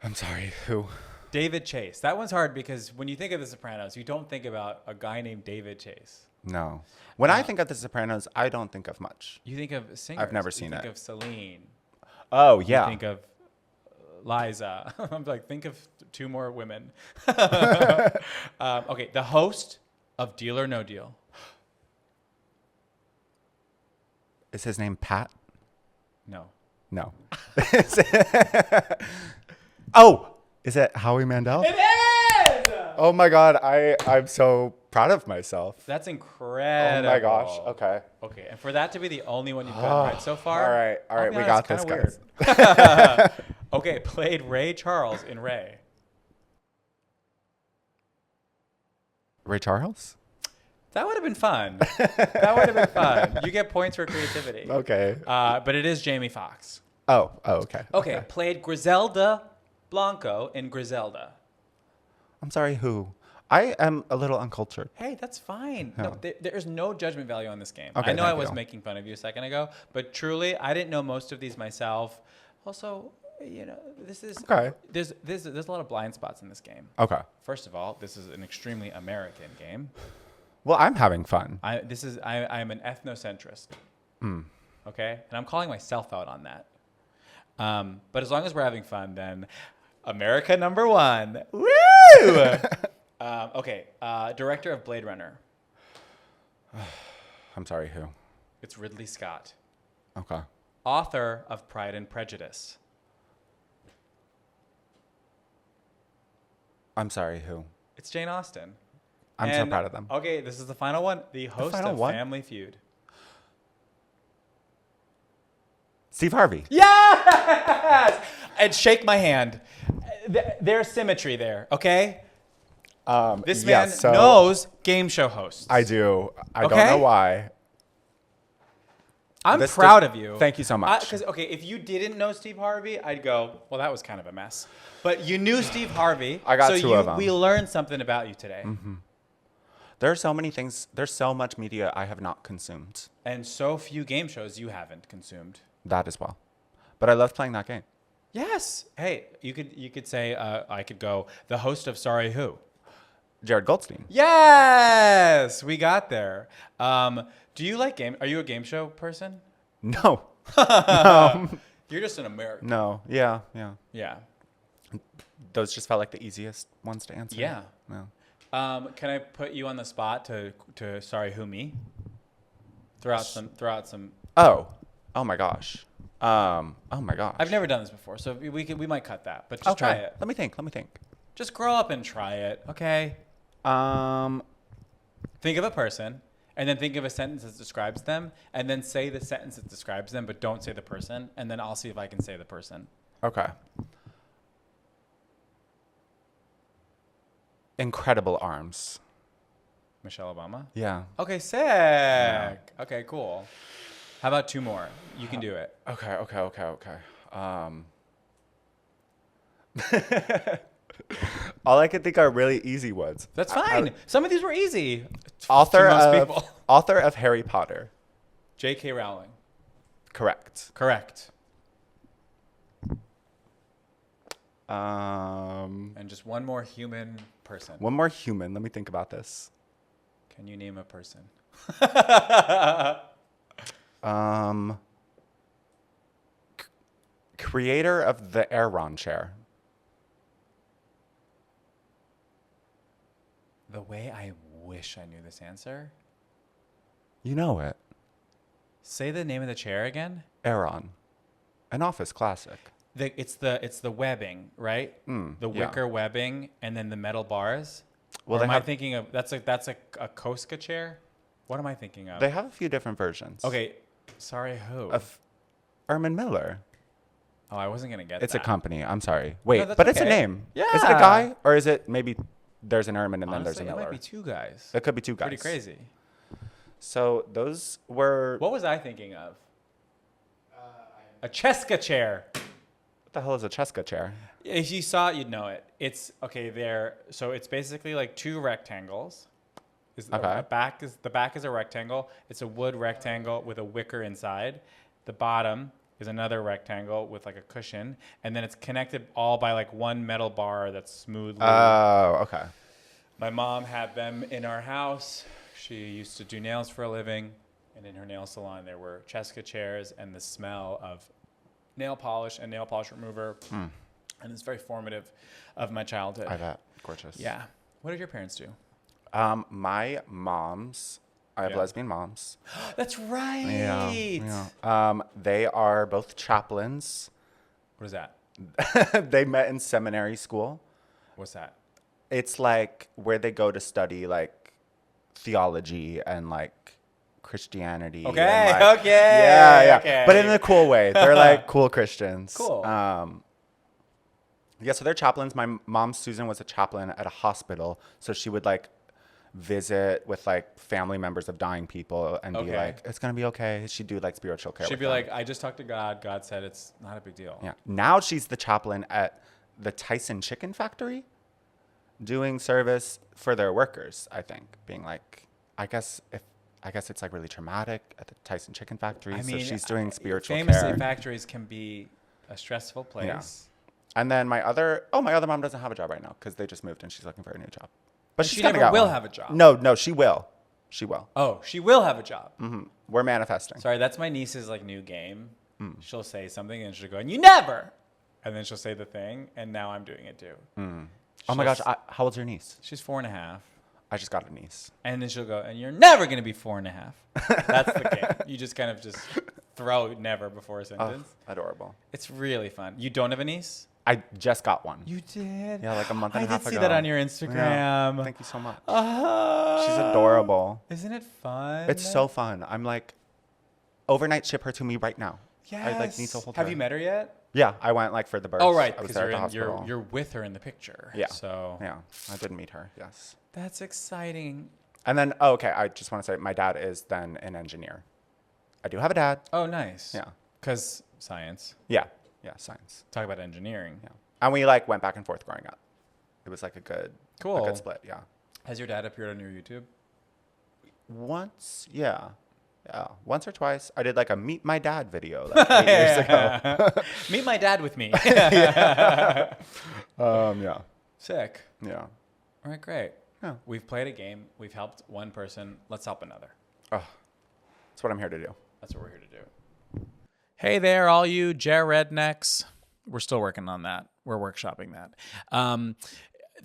Speaker 1: I'm sorry. Who?
Speaker 2: David Chase. That one's hard because when you think of The Sopranos, you don't think about a guy named David Chase.
Speaker 1: No. When I think of The Sopranos, I don't think of much.
Speaker 2: You think of singers.
Speaker 1: I've never seen
Speaker 2: You
Speaker 1: it.
Speaker 2: think of Celine.
Speaker 1: Oh, yeah.
Speaker 2: You think of Liza. I'm like, think of 2 more women. Okay, the host of Deal or No Deal.
Speaker 1: Is his name Pat?
Speaker 2: No.
Speaker 1: No. Oh, is it Howie Mandel?
Speaker 2: It is!
Speaker 1: Oh my God, I'm so proud of myself.
Speaker 2: That's incredible.
Speaker 1: Oh my gosh. Okay.
Speaker 2: Okay, and for that to be the only one you've gotten right so far.
Speaker 1: All right,
Speaker 2: I'll be
Speaker 1: we
Speaker 2: honest,
Speaker 1: got this,
Speaker 2: kinda
Speaker 1: guys.
Speaker 2: weird. Okay, played Ray Charles in Ray.
Speaker 1: Ray Charles?
Speaker 2: That would have been fun. That would have been fun. You get points for creativity.
Speaker 1: Okay.
Speaker 2: But it is Jamie Foxx.
Speaker 1: Oh, okay.
Speaker 2: Okay, played Griselda Blanco in Griselda.
Speaker 1: I'm sorry, who? I am a little uncultured.
Speaker 2: Hey, that's fine.
Speaker 1: Oh.
Speaker 2: No, there is no judgment value on this game.
Speaker 1: Okay,
Speaker 2: I know I
Speaker 1: thank
Speaker 2: was
Speaker 1: you.
Speaker 2: making fun of you a second ago, but truly, I didn't know most of these myself. Also, you know, this is
Speaker 1: Okay.
Speaker 2: There's a lot of blind spots in this game.
Speaker 1: Okay.
Speaker 2: First of all, this is an extremely American game.
Speaker 1: Well, I'm having fun.
Speaker 2: I'm an ethnocentrist. Okay, and I'm calling myself out on that. But as long as we're having fun, then America number 1. Woo! Okay, director of Blade Runner.
Speaker 1: I'm sorry, who?
Speaker 2: It's Ridley Scott.
Speaker 1: Okay.
Speaker 2: Author of Pride and Prejudice.
Speaker 1: I'm sorry, who?
Speaker 2: It's Jane Austen.
Speaker 1: I'm so
Speaker 2: And-
Speaker 1: proud of them.
Speaker 2: Okay, this is the final one. The host
Speaker 1: final
Speaker 2: of
Speaker 1: one?
Speaker 2: Family Feud.
Speaker 1: Steve Harvey.
Speaker 2: Yes! And shake my hand. There's symmetry there, okay? This man
Speaker 1: yes, so
Speaker 2: knows game show hosts.
Speaker 1: I do. I don't
Speaker 2: Okay?
Speaker 1: know why.
Speaker 2: I'm
Speaker 1: This
Speaker 2: proud
Speaker 1: does-
Speaker 2: of you.
Speaker 1: Thank you so much.
Speaker 2: Because, okay, if you didn't know Steve Harvey, I'd go, well, that was kind of a mess. But you knew Steve Harvey.
Speaker 1: I got
Speaker 2: so
Speaker 1: two of them.
Speaker 2: We learned something about you today.
Speaker 1: There are so many things. There's so much media I have not consumed.
Speaker 2: And so few game shows you haven't consumed.
Speaker 1: That as well. But I love playing that game.
Speaker 2: Yes. Hey, you could say, I could go, the host of Sorry Who.
Speaker 1: Jared Goldstein.
Speaker 2: Yes, we got there. Do you like game? Are you a game show person?
Speaker 1: No.
Speaker 2: You're just an American.
Speaker 1: No. Yeah.
Speaker 2: Yeah.
Speaker 1: Those just felt like the easiest ones to answer.
Speaker 2: Yeah.
Speaker 1: No.
Speaker 2: Can I put you on the spot to Sorry Who Me? Throw out some.
Speaker 1: Oh my gosh. Oh my gosh.
Speaker 2: I've never done this before, so we might cut that, but just try it.
Speaker 1: Let me think.
Speaker 2: Just grow up and try it, okay? Think of a person, and then think of a sentence that describes them, and then say the sentence that describes them, but don't say the person, and then I'll see if I can say the person.
Speaker 1: Okay. Incredible arms.
Speaker 2: Michelle Obama?
Speaker 1: Yeah.
Speaker 2: Okay, sick. Okay, cool. How about 2 more? You can do it.
Speaker 1: Okay. All I can think are really easy ones.
Speaker 2: That's fine. Some of these were easy.
Speaker 1: Author
Speaker 2: to most
Speaker 1: of
Speaker 2: people.
Speaker 1: author of Harry Potter.
Speaker 2: J.K. Rowling.
Speaker 1: Correct.
Speaker 2: Correct.
Speaker 1: Um,
Speaker 2: And just one more human person.
Speaker 1: one more human. Let me think about this.
Speaker 2: Can you name a person?
Speaker 1: Creator of the Aeron chair.
Speaker 2: The way I wish I knew this answer.
Speaker 1: You know it.
Speaker 2: Say the name of the chair again.
Speaker 1: Aeron. An Office classic.
Speaker 2: It's the webbing, right? The
Speaker 1: yeah.
Speaker 2: wicker webbing and then the metal bars.
Speaker 1: Well,
Speaker 2: Or
Speaker 1: they
Speaker 2: am I
Speaker 1: have
Speaker 2: thinking of that's a Koska chair? What am I thinking of?
Speaker 1: they have a few different versions.
Speaker 2: Okay, sorry, who?
Speaker 1: Of Ermin Miller.
Speaker 2: Oh, I wasn't gonna get
Speaker 1: It's
Speaker 2: that.
Speaker 1: a company. I'm sorry. Wait,
Speaker 2: that's
Speaker 1: but it's a
Speaker 2: okay.
Speaker 1: name. Is it a
Speaker 2: Yeah.
Speaker 1: guy or is it maybe there's an Ermin and then
Speaker 2: Honestly,
Speaker 1: there's a
Speaker 2: it
Speaker 1: Miller?
Speaker 2: might be 2 guys.
Speaker 1: It could be 2 guys.
Speaker 2: Pretty crazy.
Speaker 1: So those were.
Speaker 2: What was I thinking of? A Cheska chair.
Speaker 1: What the hell is a Cheska chair?
Speaker 2: If you saw it, you'd know it. It's okay there. So it's basically like 2 rectangles.
Speaker 1: Okay.
Speaker 2: The back is a rectangle. It's a wood rectangle with a wicker inside. The bottom is another rectangle with like a cushion, and then it's connected all by like one metal bar that's smoothly.
Speaker 1: Oh, okay.
Speaker 2: My mom had them in our house. She used to do nails for a living, and in her nail salon there were Cheska chairs and the smell of nail polish and nail polish remover. And it's very formative of my childhood.
Speaker 1: I bet. Gorgeous.
Speaker 2: Yeah. What did your parents do?
Speaker 1: My mom's, I have lesbian moms.
Speaker 2: That's right.
Speaker 1: Yeah. They are both chaplains.
Speaker 2: What is that?
Speaker 1: They met in seminary school.
Speaker 2: What's that?
Speaker 1: It's like where they go to study like theology and like Christianity.
Speaker 2: Okay.
Speaker 1: And, like,
Speaker 2: Okay.
Speaker 1: Yeah.
Speaker 2: Okay.
Speaker 1: But in a cool way. They're like cool Christians.
Speaker 2: Cool.
Speaker 1: Yeah, so they're chaplains. My mom, Susan, was a chaplain at a hospital. So she would like visit with like family members of dying people and be like, it's going to be okay. She'd do like spiritual care.
Speaker 2: She'd
Speaker 1: with
Speaker 2: be
Speaker 1: them.
Speaker 2: like, I just talked to God. God said it's not a big deal.
Speaker 1: Yeah. Now she's the chaplain at the Tyson Chicken Factory doing service for their workers, I think. Being like, I guess it's like really traumatic at the Tyson Chicken Factory.
Speaker 2: I mean,
Speaker 1: so she's doing spiritual
Speaker 2: famously,
Speaker 1: care.
Speaker 2: factories can be a stressful place.
Speaker 1: Yeah. And then my other mom doesn't have a job right now because they just moved and she's looking for a new job. But
Speaker 2: she
Speaker 1: she's gonna
Speaker 2: never
Speaker 1: get
Speaker 2: will
Speaker 1: one.
Speaker 2: have a job.
Speaker 1: No, she will. She will.
Speaker 2: Oh, she will have a job.
Speaker 1: We're manifesting.
Speaker 2: Sorry, that's my niece's like new game. She'll say something and she'll go, and you never. And then she'll say the thing, and now I'm doing it too.
Speaker 1: Oh my gosh, how old's your niece?
Speaker 2: She's 4.5.
Speaker 1: I just got a niece.
Speaker 2: And then she'll go, and you're never going to be 4.5. That's the game. You just kind of just throw never before a sentence.
Speaker 1: Adorable.
Speaker 2: It's really fun. You don't have a niece?
Speaker 1: I just got one.
Speaker 2: You did?
Speaker 1: Yeah, like a month and a half ago.
Speaker 2: I did see that on your Instagram.
Speaker 1: Yeah. Thank you so much. She's adorable.
Speaker 2: Isn't it fun?
Speaker 1: It's so fun. I'm like, overnight ship her to me right now.
Speaker 2: Yes.
Speaker 1: I like need to hold her.
Speaker 2: Have you met her yet?
Speaker 1: Yeah, I went like for the birth.
Speaker 2: Oh, right.
Speaker 1: I was
Speaker 2: Because
Speaker 1: there at the hospital.
Speaker 2: you're with her in the picture.
Speaker 1: Yeah.
Speaker 2: So
Speaker 1: Yeah, I did meet her. Yes.
Speaker 2: that's exciting.
Speaker 1: And then, okay, I just want to say my dad is then an engineer. I do have a dad.
Speaker 2: Oh, nice.
Speaker 1: Yeah.
Speaker 2: Because science.
Speaker 1: Yeah, science.
Speaker 2: Talk about engineering.
Speaker 1: Yeah. And we like went back and forth growing up. It was like a good split, yeah.
Speaker 2: Has your dad appeared on your YouTube?
Speaker 1: Once, yeah. Yeah, once or twice. I did like a meet my dad video like 8 years ago.
Speaker 2: Meet my dad with me.
Speaker 1: Yeah.
Speaker 2: Sick.
Speaker 1: Yeah.
Speaker 2: All right, great.
Speaker 1: Yeah.
Speaker 2: We've played a game. We've helped one person. Let's help another.
Speaker 1: Oh, that's what I'm here to do.
Speaker 2: That's what we're here to do. Hey there, all you rednecks. We're still working on that. We're workshopping that.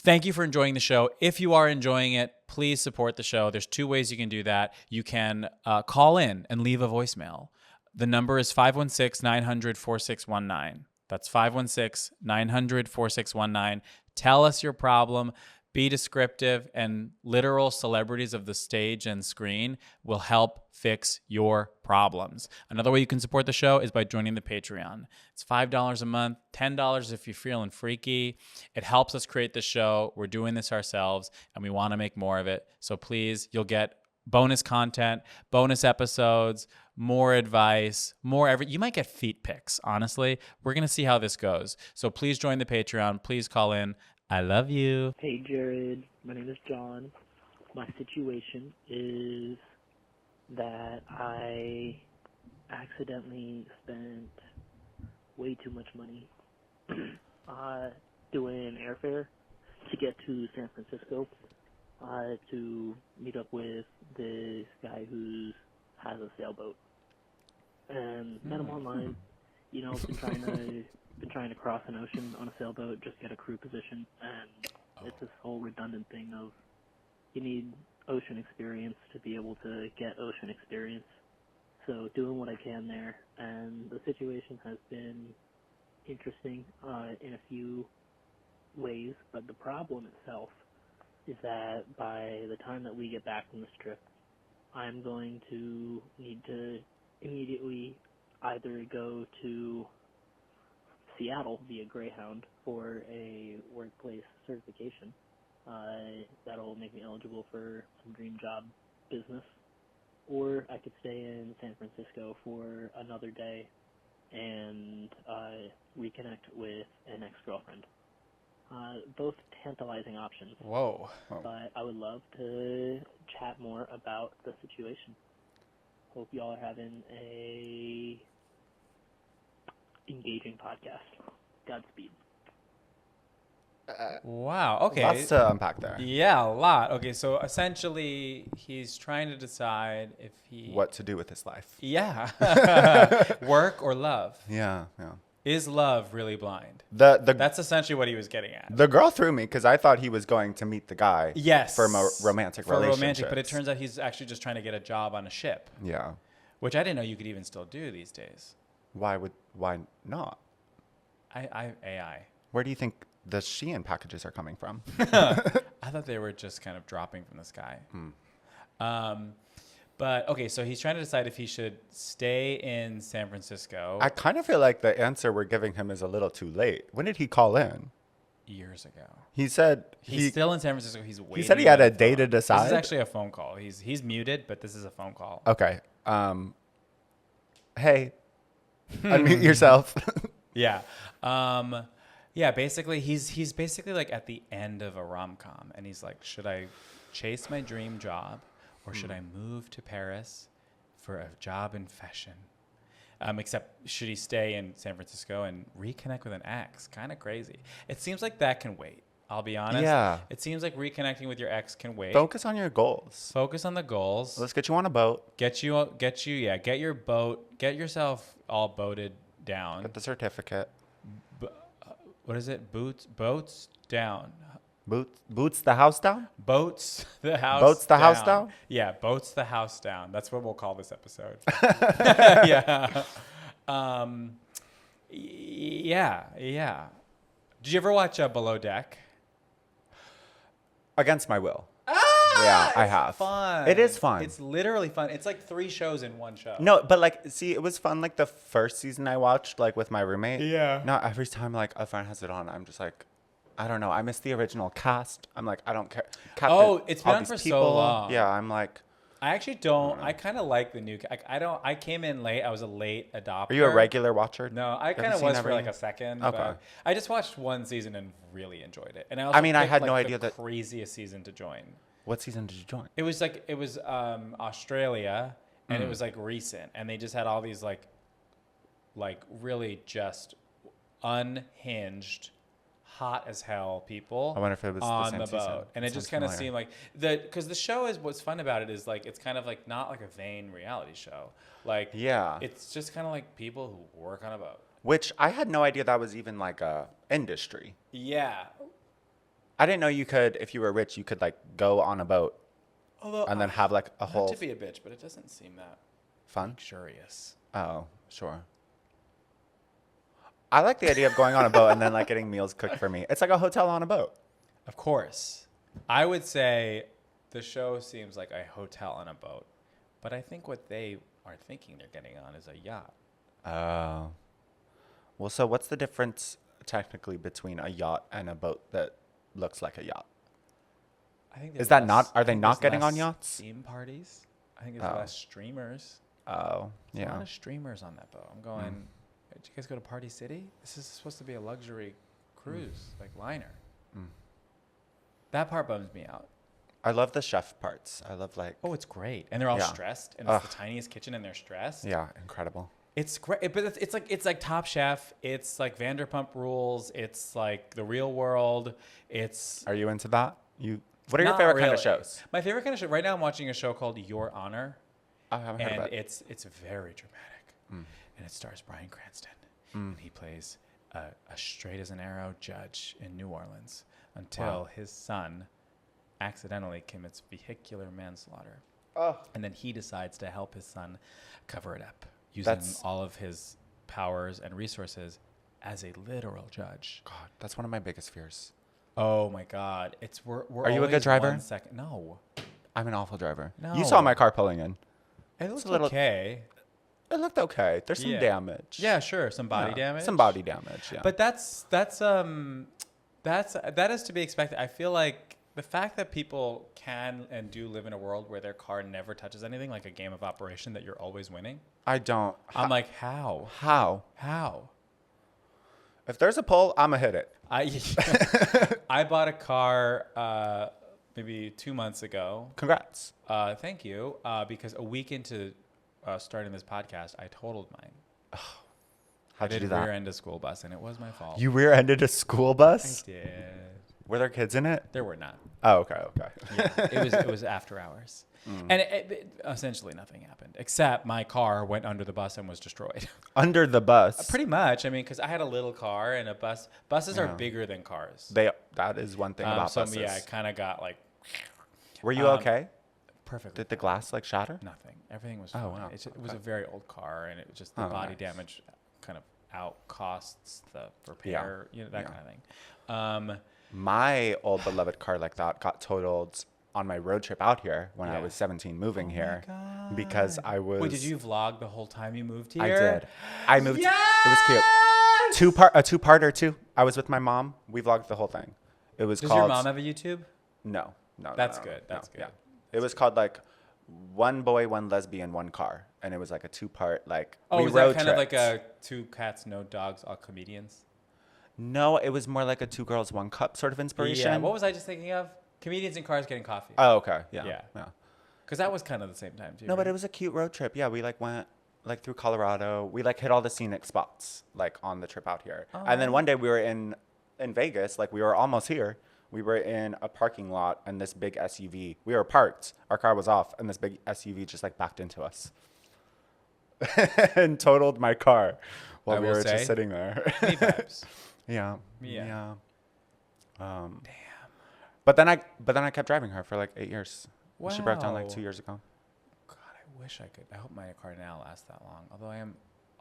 Speaker 2: Thank you for enjoying the show. If you are enjoying it, please support the show. There's 2 ways you can do that. You can call in and leave a voicemail. The number is 516-900-4619. That's 516-900-4619. Tell us your problem. Be descriptive, and literal celebrities of the stage and screen will help fix your problems. Another way you can support the show is by joining the Patreon. It's $5 a month, $10 if you're feeling freaky. It helps us create the show. We're doing this ourselves, and we want to make more of it. So please, you'll get bonus content, bonus episodes, more advice, you might get feet pics, honestly. We're going to see how this goes. So please join the Patreon. Please call in. I love you.
Speaker 4: Hey, Jared. My name is John. My situation is that I accidentally spent way too much money doing airfare to get to San Francisco to meet up with this guy who has a sailboat. And met him online. You know, been trying to cross an ocean on a sailboat, just get a crew position, and it's this whole redundant thing of you need ocean experience to be able to get ocean experience. So doing what I can there, and the situation has been interesting in a few ways, but the problem itself is that by the time that we get back from this trip, I'm going to need to immediately either go to Seattle via Greyhound for a workplace certification that'll make me eligible for some dream job business, or I could stay in San Francisco for another day and reconnect with an ex-girlfriend. Both tantalizing options.
Speaker 2: Whoa.
Speaker 4: But I would love to chat more about the situation. Hope y'all are having a engaging podcast. Godspeed.
Speaker 2: Wow. Okay.
Speaker 1: Lots to unpack there.
Speaker 2: Yeah, a lot. Okay, so essentially, he's trying to decide if he
Speaker 1: What to do with his life.
Speaker 2: Yeah, work or love.
Speaker 1: Yeah, yeah.
Speaker 2: Is love really blind?
Speaker 1: That's
Speaker 2: That's essentially what he was getting at.
Speaker 1: the girl threw me because I thought he was going to meet the guy.
Speaker 2: Yes,
Speaker 1: For a romantic
Speaker 2: for
Speaker 1: relationship.
Speaker 2: romantic, but it turns out he's actually just trying to get a job on a ship,
Speaker 1: Yeah.
Speaker 2: which I didn't know you could even still do these days.
Speaker 1: Why not?
Speaker 2: AI.
Speaker 1: Where do you think the Shein packages are coming from?
Speaker 2: I thought they were just kind of dropping from the sky. But okay, so he's trying to decide if he should stay in San Francisco.
Speaker 1: I kind of feel like the answer we're giving him is a little too late. When did he call in?
Speaker 2: Years ago.
Speaker 1: He said
Speaker 2: He's still in San Francisco. He's waiting.
Speaker 1: he said he had
Speaker 2: on
Speaker 1: a
Speaker 2: the
Speaker 1: day
Speaker 2: phone.
Speaker 1: to decide.
Speaker 2: This is actually a phone call. He's muted, but this is a phone call.
Speaker 1: Okay. Hey, unmute yourself.
Speaker 2: Yeah. Yeah, basically he's basically like at the end of a rom-com, and he's like, should I chase my dream job or should I move to Paris for a job in fashion? Except should he stay in San Francisco and reconnect with an ex? Kind of crazy. It seems like that can wait. I'll be honest.
Speaker 1: Yeah.
Speaker 2: It seems like reconnecting with your ex can wait.
Speaker 1: Focus on your goals.
Speaker 2: Focus on the goals.
Speaker 1: Let's get you on a boat.
Speaker 2: Get your boat. Get yourself all boated down.
Speaker 1: Get the certificate.
Speaker 2: What is it? Boats down.
Speaker 1: Boots the house down?
Speaker 2: Boats the house
Speaker 1: Boats the
Speaker 2: down.
Speaker 1: house down?
Speaker 2: Yeah, boats the house down. That's what we'll call this episode. Yeah. Yeah. Did you ever watch Below Deck?
Speaker 1: Against my will. Yeah, I have.
Speaker 2: Fun.
Speaker 1: It is fun.
Speaker 2: It's literally fun. It's like 3 shows in one show.
Speaker 1: No, but like, see, it was fun. Like the first season I watched, like with my roommate.
Speaker 2: Yeah.
Speaker 1: Now every time like a friend has it on, I'm just like, I don't know. I miss the original cast. I'm like, I don't care.
Speaker 2: It's been
Speaker 1: all
Speaker 2: on
Speaker 1: these
Speaker 2: for so
Speaker 1: people.
Speaker 2: long.
Speaker 1: Yeah, I'm like,
Speaker 2: I actually don't. I kind of like the new. I came in late. I was a late adopter.
Speaker 1: are you a regular watcher?
Speaker 2: No, I
Speaker 1: Have you
Speaker 2: kind of
Speaker 1: seen
Speaker 2: was for
Speaker 1: every-
Speaker 2: like a second.
Speaker 1: Okay.
Speaker 2: But I just watched one season and really enjoyed it. And I also
Speaker 1: mean, I
Speaker 2: picked,
Speaker 1: had
Speaker 2: like,
Speaker 1: no
Speaker 2: the
Speaker 1: idea that-
Speaker 2: craziest season to join.
Speaker 1: What season did you join?
Speaker 2: It was Australia, and it was like recent, and they just had all these like really just unhinged, hot as hell people.
Speaker 1: I wonder if it was the
Speaker 2: on
Speaker 1: same
Speaker 2: the
Speaker 1: season.
Speaker 2: boat, and it
Speaker 1: Sounds
Speaker 2: just kind of
Speaker 1: familiar.
Speaker 2: seemed like because the show is what's fun about it is like it's kind of like not like a vain reality show, like
Speaker 1: Yeah.
Speaker 2: it's just kind of like people who work on a boat.
Speaker 1: Which I had no idea that was even like a industry.
Speaker 2: Yeah.
Speaker 1: I didn't know you could, if you were rich, you could like go on a boat
Speaker 2: Although
Speaker 1: and then have like a
Speaker 2: not
Speaker 1: whole
Speaker 2: to be a bitch, but it doesn't seem that
Speaker 1: fun.
Speaker 2: luxurious.
Speaker 1: Oh, sure. I like the idea of going on a boat and then like getting meals cooked for me. It's like a hotel on a boat.
Speaker 2: Of course. I would say the show seems like a hotel on a boat, but I think what they are thinking they're getting on is a yacht.
Speaker 1: Oh. Well, so what's the difference technically between a yacht and a boat that looks like a yacht?
Speaker 2: I think
Speaker 1: Is
Speaker 2: there's
Speaker 1: that not-
Speaker 2: less-
Speaker 1: are
Speaker 2: I
Speaker 1: they
Speaker 2: think
Speaker 1: not
Speaker 2: there's
Speaker 1: getting on
Speaker 2: less
Speaker 1: yachts?
Speaker 2: Theme parties. I think there's
Speaker 1: Oh.
Speaker 2: less streamers.
Speaker 1: Oh,
Speaker 2: There's a lot
Speaker 1: yeah.
Speaker 2: of streamers on that boat. I'm going, did you guys go to Party City? This is supposed to be a luxury cruise, like liner. That part bums me out.
Speaker 1: I love the chef parts. I love like,
Speaker 2: Oh, it's great. And they're all
Speaker 1: Yeah.
Speaker 2: stressed, and it's
Speaker 1: Ugh.
Speaker 2: the tiniest kitchen, and they're stressed.
Speaker 1: yeah, incredible.
Speaker 2: It's great, but it's like Top Chef. It's like Vanderpump Rules. It's like The Real World. It's
Speaker 1: Are you into that? What are your
Speaker 2: not
Speaker 1: favorite kind of
Speaker 2: really.
Speaker 1: shows?
Speaker 2: My favorite kind of show right now. I'm watching a show called Your Honor,
Speaker 1: I haven't heard
Speaker 2: and
Speaker 1: of it.
Speaker 2: it's very dramatic, and it stars Bryan Cranston, and he plays a straight as an arrow judge in New Orleans until his son accidentally commits vehicular manslaughter, and then he decides to help his son cover it up using
Speaker 1: That's-
Speaker 2: all of his powers and resources as a literal judge.
Speaker 1: God, that's one of my biggest fears.
Speaker 2: Oh my God! We're
Speaker 1: Are you a good
Speaker 2: always
Speaker 1: driver?
Speaker 2: 1 second. No,
Speaker 1: I'm an awful driver.
Speaker 2: No.
Speaker 1: You saw my car pulling in.
Speaker 2: it looks
Speaker 1: a little-
Speaker 2: okay.
Speaker 1: It looked okay. There's some
Speaker 2: Yeah.
Speaker 1: damage.
Speaker 2: Yeah, sure, some body
Speaker 1: Yeah,
Speaker 2: damage.
Speaker 1: Some body damage, yeah.
Speaker 2: But that is to be expected. I feel like the fact that people can and do live in a world where their car never touches anything, like a game of Operation that you're always winning.
Speaker 1: I don't.
Speaker 2: I'm like, how?
Speaker 1: How? If there's a pull, I'm going to hit it.
Speaker 2: I bought a car maybe 2 months ago.
Speaker 1: Congrats.
Speaker 2: Thank you. Because a week into starting this podcast, I totaled mine.
Speaker 1: How'd you do
Speaker 2: rear
Speaker 1: that?
Speaker 2: end a school bus, and it was my fault.
Speaker 1: You rear-ended a school bus?
Speaker 2: I did.
Speaker 1: Were there kids in it?
Speaker 2: There were not.
Speaker 1: Oh, okay.
Speaker 2: Yeah, it was after hours, and essentially nothing happened except my car went under the bus and was destroyed.
Speaker 1: Under the bus.
Speaker 2: Pretty much. I mean, because I had a little car and a bus. Buses are bigger than cars.
Speaker 1: That is one thing about buses.
Speaker 2: Yeah, I kind of got like.
Speaker 1: Were you okay?
Speaker 2: Perfectly.
Speaker 1: Did the glass like shatter?
Speaker 2: Nothing. Everything was fine.
Speaker 1: Oh, wow.
Speaker 2: It was a very old car, and it was just the body damage kind of outcosts the repair, that kind of thing.
Speaker 1: My old beloved car like that got totaled on my road trip out here when I was 17 moving here because I was.
Speaker 2: Wait, did you vlog the whole time you moved here?
Speaker 1: I did. I moved. Yes! It was cute. A two-parter too. I was with my mom. We vlogged the whole thing. It was
Speaker 2: Does
Speaker 1: called.
Speaker 2: your mom have a YouTube?
Speaker 1: No.
Speaker 2: That's good. That's good.
Speaker 1: Yeah. It was called like One Boy, One Lesbian, One Car, and it was like a two-part like.
Speaker 2: Oh, is that kind of like a Two Cats, No Dogs, All Comedians?
Speaker 1: No, it was more like a Two Girls, One Cup sort of inspiration.
Speaker 2: Yeah. What was I just thinking of? Comedians in cars getting coffee.
Speaker 1: Oh, okay. Yeah.
Speaker 2: Yeah. Because that was kind of the same time too.
Speaker 1: No,
Speaker 2: right?
Speaker 1: but it was a cute road trip. Yeah, we like went like through Colorado. We like hit all the scenic spots like on the trip out here.
Speaker 2: Oh.
Speaker 1: And then one day we were in Vegas, like we were almost here. We were in a parking lot and this big SUV. We were parked. Our car was off and this big SUV just like backed into us. And totaled my car while we were just sitting there.
Speaker 2: Me vibes.
Speaker 1: Yeah.
Speaker 2: Damn.
Speaker 1: But then I kept driving her for like 8 years.
Speaker 2: Wow.
Speaker 1: She broke down like 2 years ago.
Speaker 2: God, I wish I could. I hope my car now lasts that long. Although I am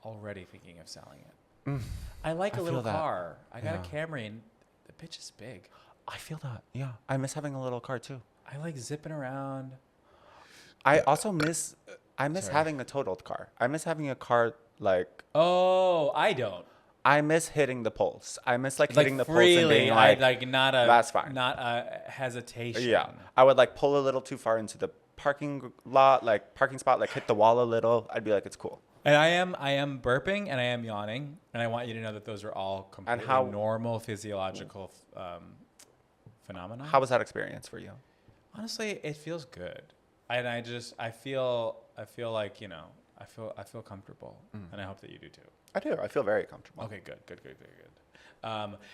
Speaker 2: already thinking of selling it. I like a little car. I got a Camry and the bitch is big.
Speaker 1: I feel that. Yeah. I miss having a little car too.
Speaker 2: I like zipping around.
Speaker 1: I also miss having a totaled car. I miss having a car like.
Speaker 2: Oh, I don't.
Speaker 1: I miss hitting the pulse. I miss like hitting the
Speaker 2: freely,
Speaker 1: pulse and being like
Speaker 2: not a.
Speaker 1: That's fine.
Speaker 2: Not a hesitation.
Speaker 1: Yeah, I would like pull a little too far into the parking spot, like hit the wall a little. I'd be like, it's cool.
Speaker 2: And I am burping and I am yawning, and I want you to know that those are all completely normal physiological phenomena.
Speaker 1: How was that experience for you?
Speaker 2: Honestly, it feels good, and I feel like I feel comfortable, and I hope that you do too.
Speaker 1: I do. I feel very comfortable.
Speaker 2: Okay, good.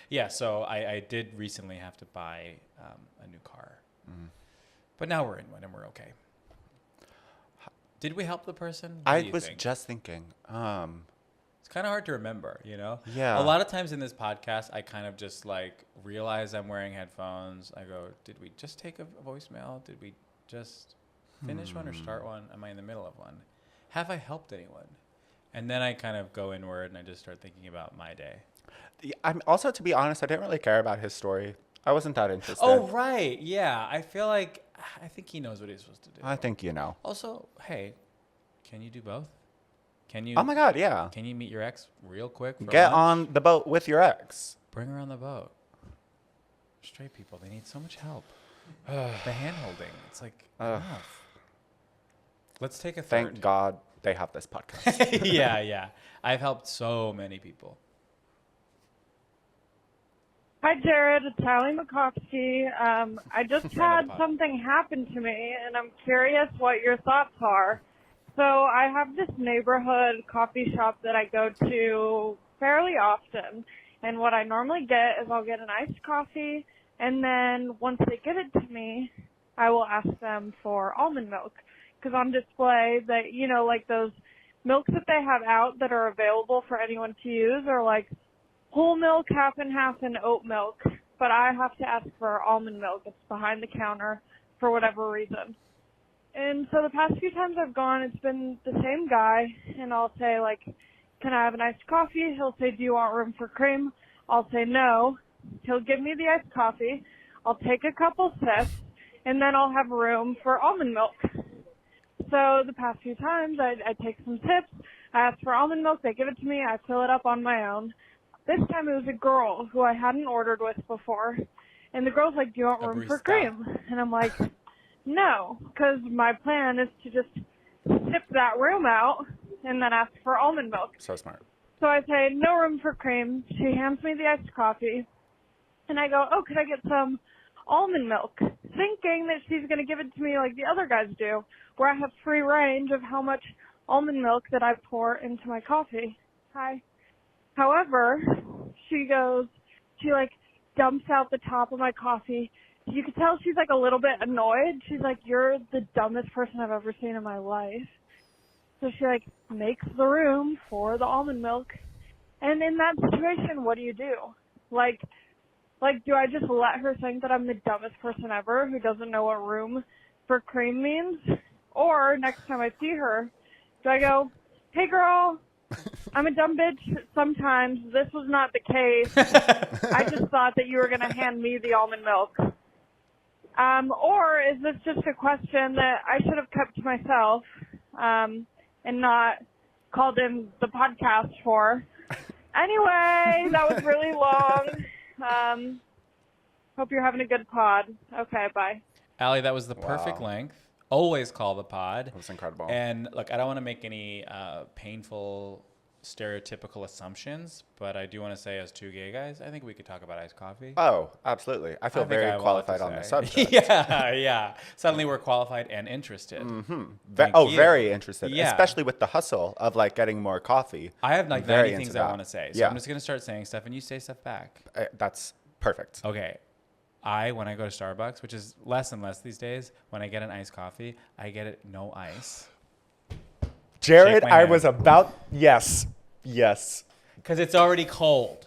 Speaker 2: Yeah, so I did recently have to buy a new car, but now we're in one and we're okay. Did we help the person?
Speaker 1: I was just thinking.
Speaker 2: It's kind of hard to remember,
Speaker 1: Yeah.
Speaker 2: A lot of times in this podcast, I kind of just like realize I'm wearing headphones. I go, did we just take a voicemail? Did we just finish one or start one? Am I in the middle of one? Have I helped anyone? And then I kind of go inward and I just start thinking about my day.
Speaker 1: I'm also, to be honest, I didn't really care about his story. I wasn't that interested.
Speaker 2: Oh, right. Yeah. I think he knows what he's supposed to do.
Speaker 1: I think you know.
Speaker 2: Also, hey, can you do both? Can you?
Speaker 1: Oh my God, yeah.
Speaker 2: Can you meet your ex real quick?
Speaker 1: Get
Speaker 2: lunch?
Speaker 1: on the boat with your ex.
Speaker 2: Bring her on the boat. Straight people, they need so much help. The hand holding, it's like enough. Let's take a third.
Speaker 1: Thank God they have this podcast.
Speaker 2: Yeah. I've helped so many people.
Speaker 5: Hi, Jared. It's Allie McCoskey. I just had something happen to me, and I'm curious what your thoughts are. So I have this neighborhood coffee shop that I go to fairly often, and what I normally get is I'll get an iced coffee, and then once they give it to me, I will ask them for almond milk. Because on display, that like those milks that they have out that are available for anyone to use are like whole milk, half and half, and oat milk. But I have to ask for almond milk. It's behind the counter for whatever reason. And so the past few times I've gone, it's been the same guy, and I'll say, like, can I have an iced coffee? He'll say, do you want room for cream? I'll say no. He'll give me the iced coffee. I'll take a couple sips, and then I'll have room for almond milk. So the past few times, I take some sips, I ask for almond milk, they give it to me, I fill it up on my own. This time it was a girl who I hadn't ordered with before, and the girl's like, do you want room for cream? And I'm like, no, because my plan is to just sip that room out and then ask for almond milk.
Speaker 1: So smart.
Speaker 5: So I say, no room for cream. She hands me the iced coffee, and I go, oh, could I get some almond milk? Thinking that she's going to give it to me like the other guys do, where I have free range of how much almond milk that I pour into my coffee. Hi. However, she like dumps out the top of my coffee. You could tell she's like a little bit annoyed. She's like, "You're the dumbest person I've ever seen in my life." So she like makes the room for the almond milk. And in that situation, what do you do? Like, do I just let her think that I'm the dumbest person ever who doesn't know what room for cream means? Or next time I see her, do I go, "Hey girl, I'm a dumb bitch sometimes. This was not the case. I just thought that you were going to hand me the almond milk." Or is this just a question that I should have kept to myself and not called in the podcast for? Anyway, that was really long. Hope you're having a good pod. Okay, bye.
Speaker 2: Allie, that was the perfect length. Always call the pod.
Speaker 1: That was incredible.
Speaker 2: And look, I don't want to make any painful, stereotypical assumptions, but I do want to say, as two gay guys, I think we could talk about iced coffee.
Speaker 1: Oh, absolutely. I feel very qualified on this subject.
Speaker 2: Yeah. Suddenly we're qualified and interested.
Speaker 1: Mm-hmm.
Speaker 2: You.
Speaker 1: Very interested.
Speaker 2: Yeah.
Speaker 1: Especially with the hustle of like getting more coffee.
Speaker 2: I have like 90 things I want to say. So
Speaker 1: yeah.
Speaker 2: I'm just going to start saying stuff and you say stuff back.
Speaker 1: That's perfect.
Speaker 2: Okay. When I go to Starbucks, which is less and less these days, when I get an iced coffee, I get it no ice.
Speaker 1: Jared, I was about, yes.
Speaker 2: Because it's already cold.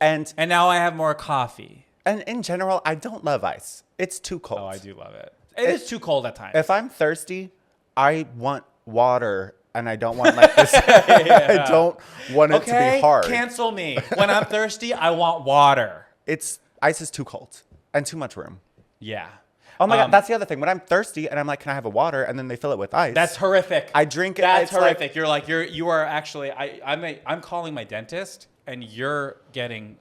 Speaker 1: And
Speaker 2: now I have more coffee.
Speaker 1: And in general, I don't love ice. It's too cold.
Speaker 2: Oh, I do love it. It is too cold at times.
Speaker 1: If I'm thirsty, I want water, and I don't want like this. I don't want it to be hard.
Speaker 2: Cancel me. When I'm thirsty, I want water.
Speaker 1: Ice is too cold and too much room.
Speaker 2: Yeah.
Speaker 1: Oh my God, that's the other thing. When I'm thirsty and I'm like, "Can I have a water?" and then they fill it with ice.
Speaker 2: That's horrific.
Speaker 1: I drink it.
Speaker 2: That's horrific. You are actually. I'm calling my dentist, and you're getting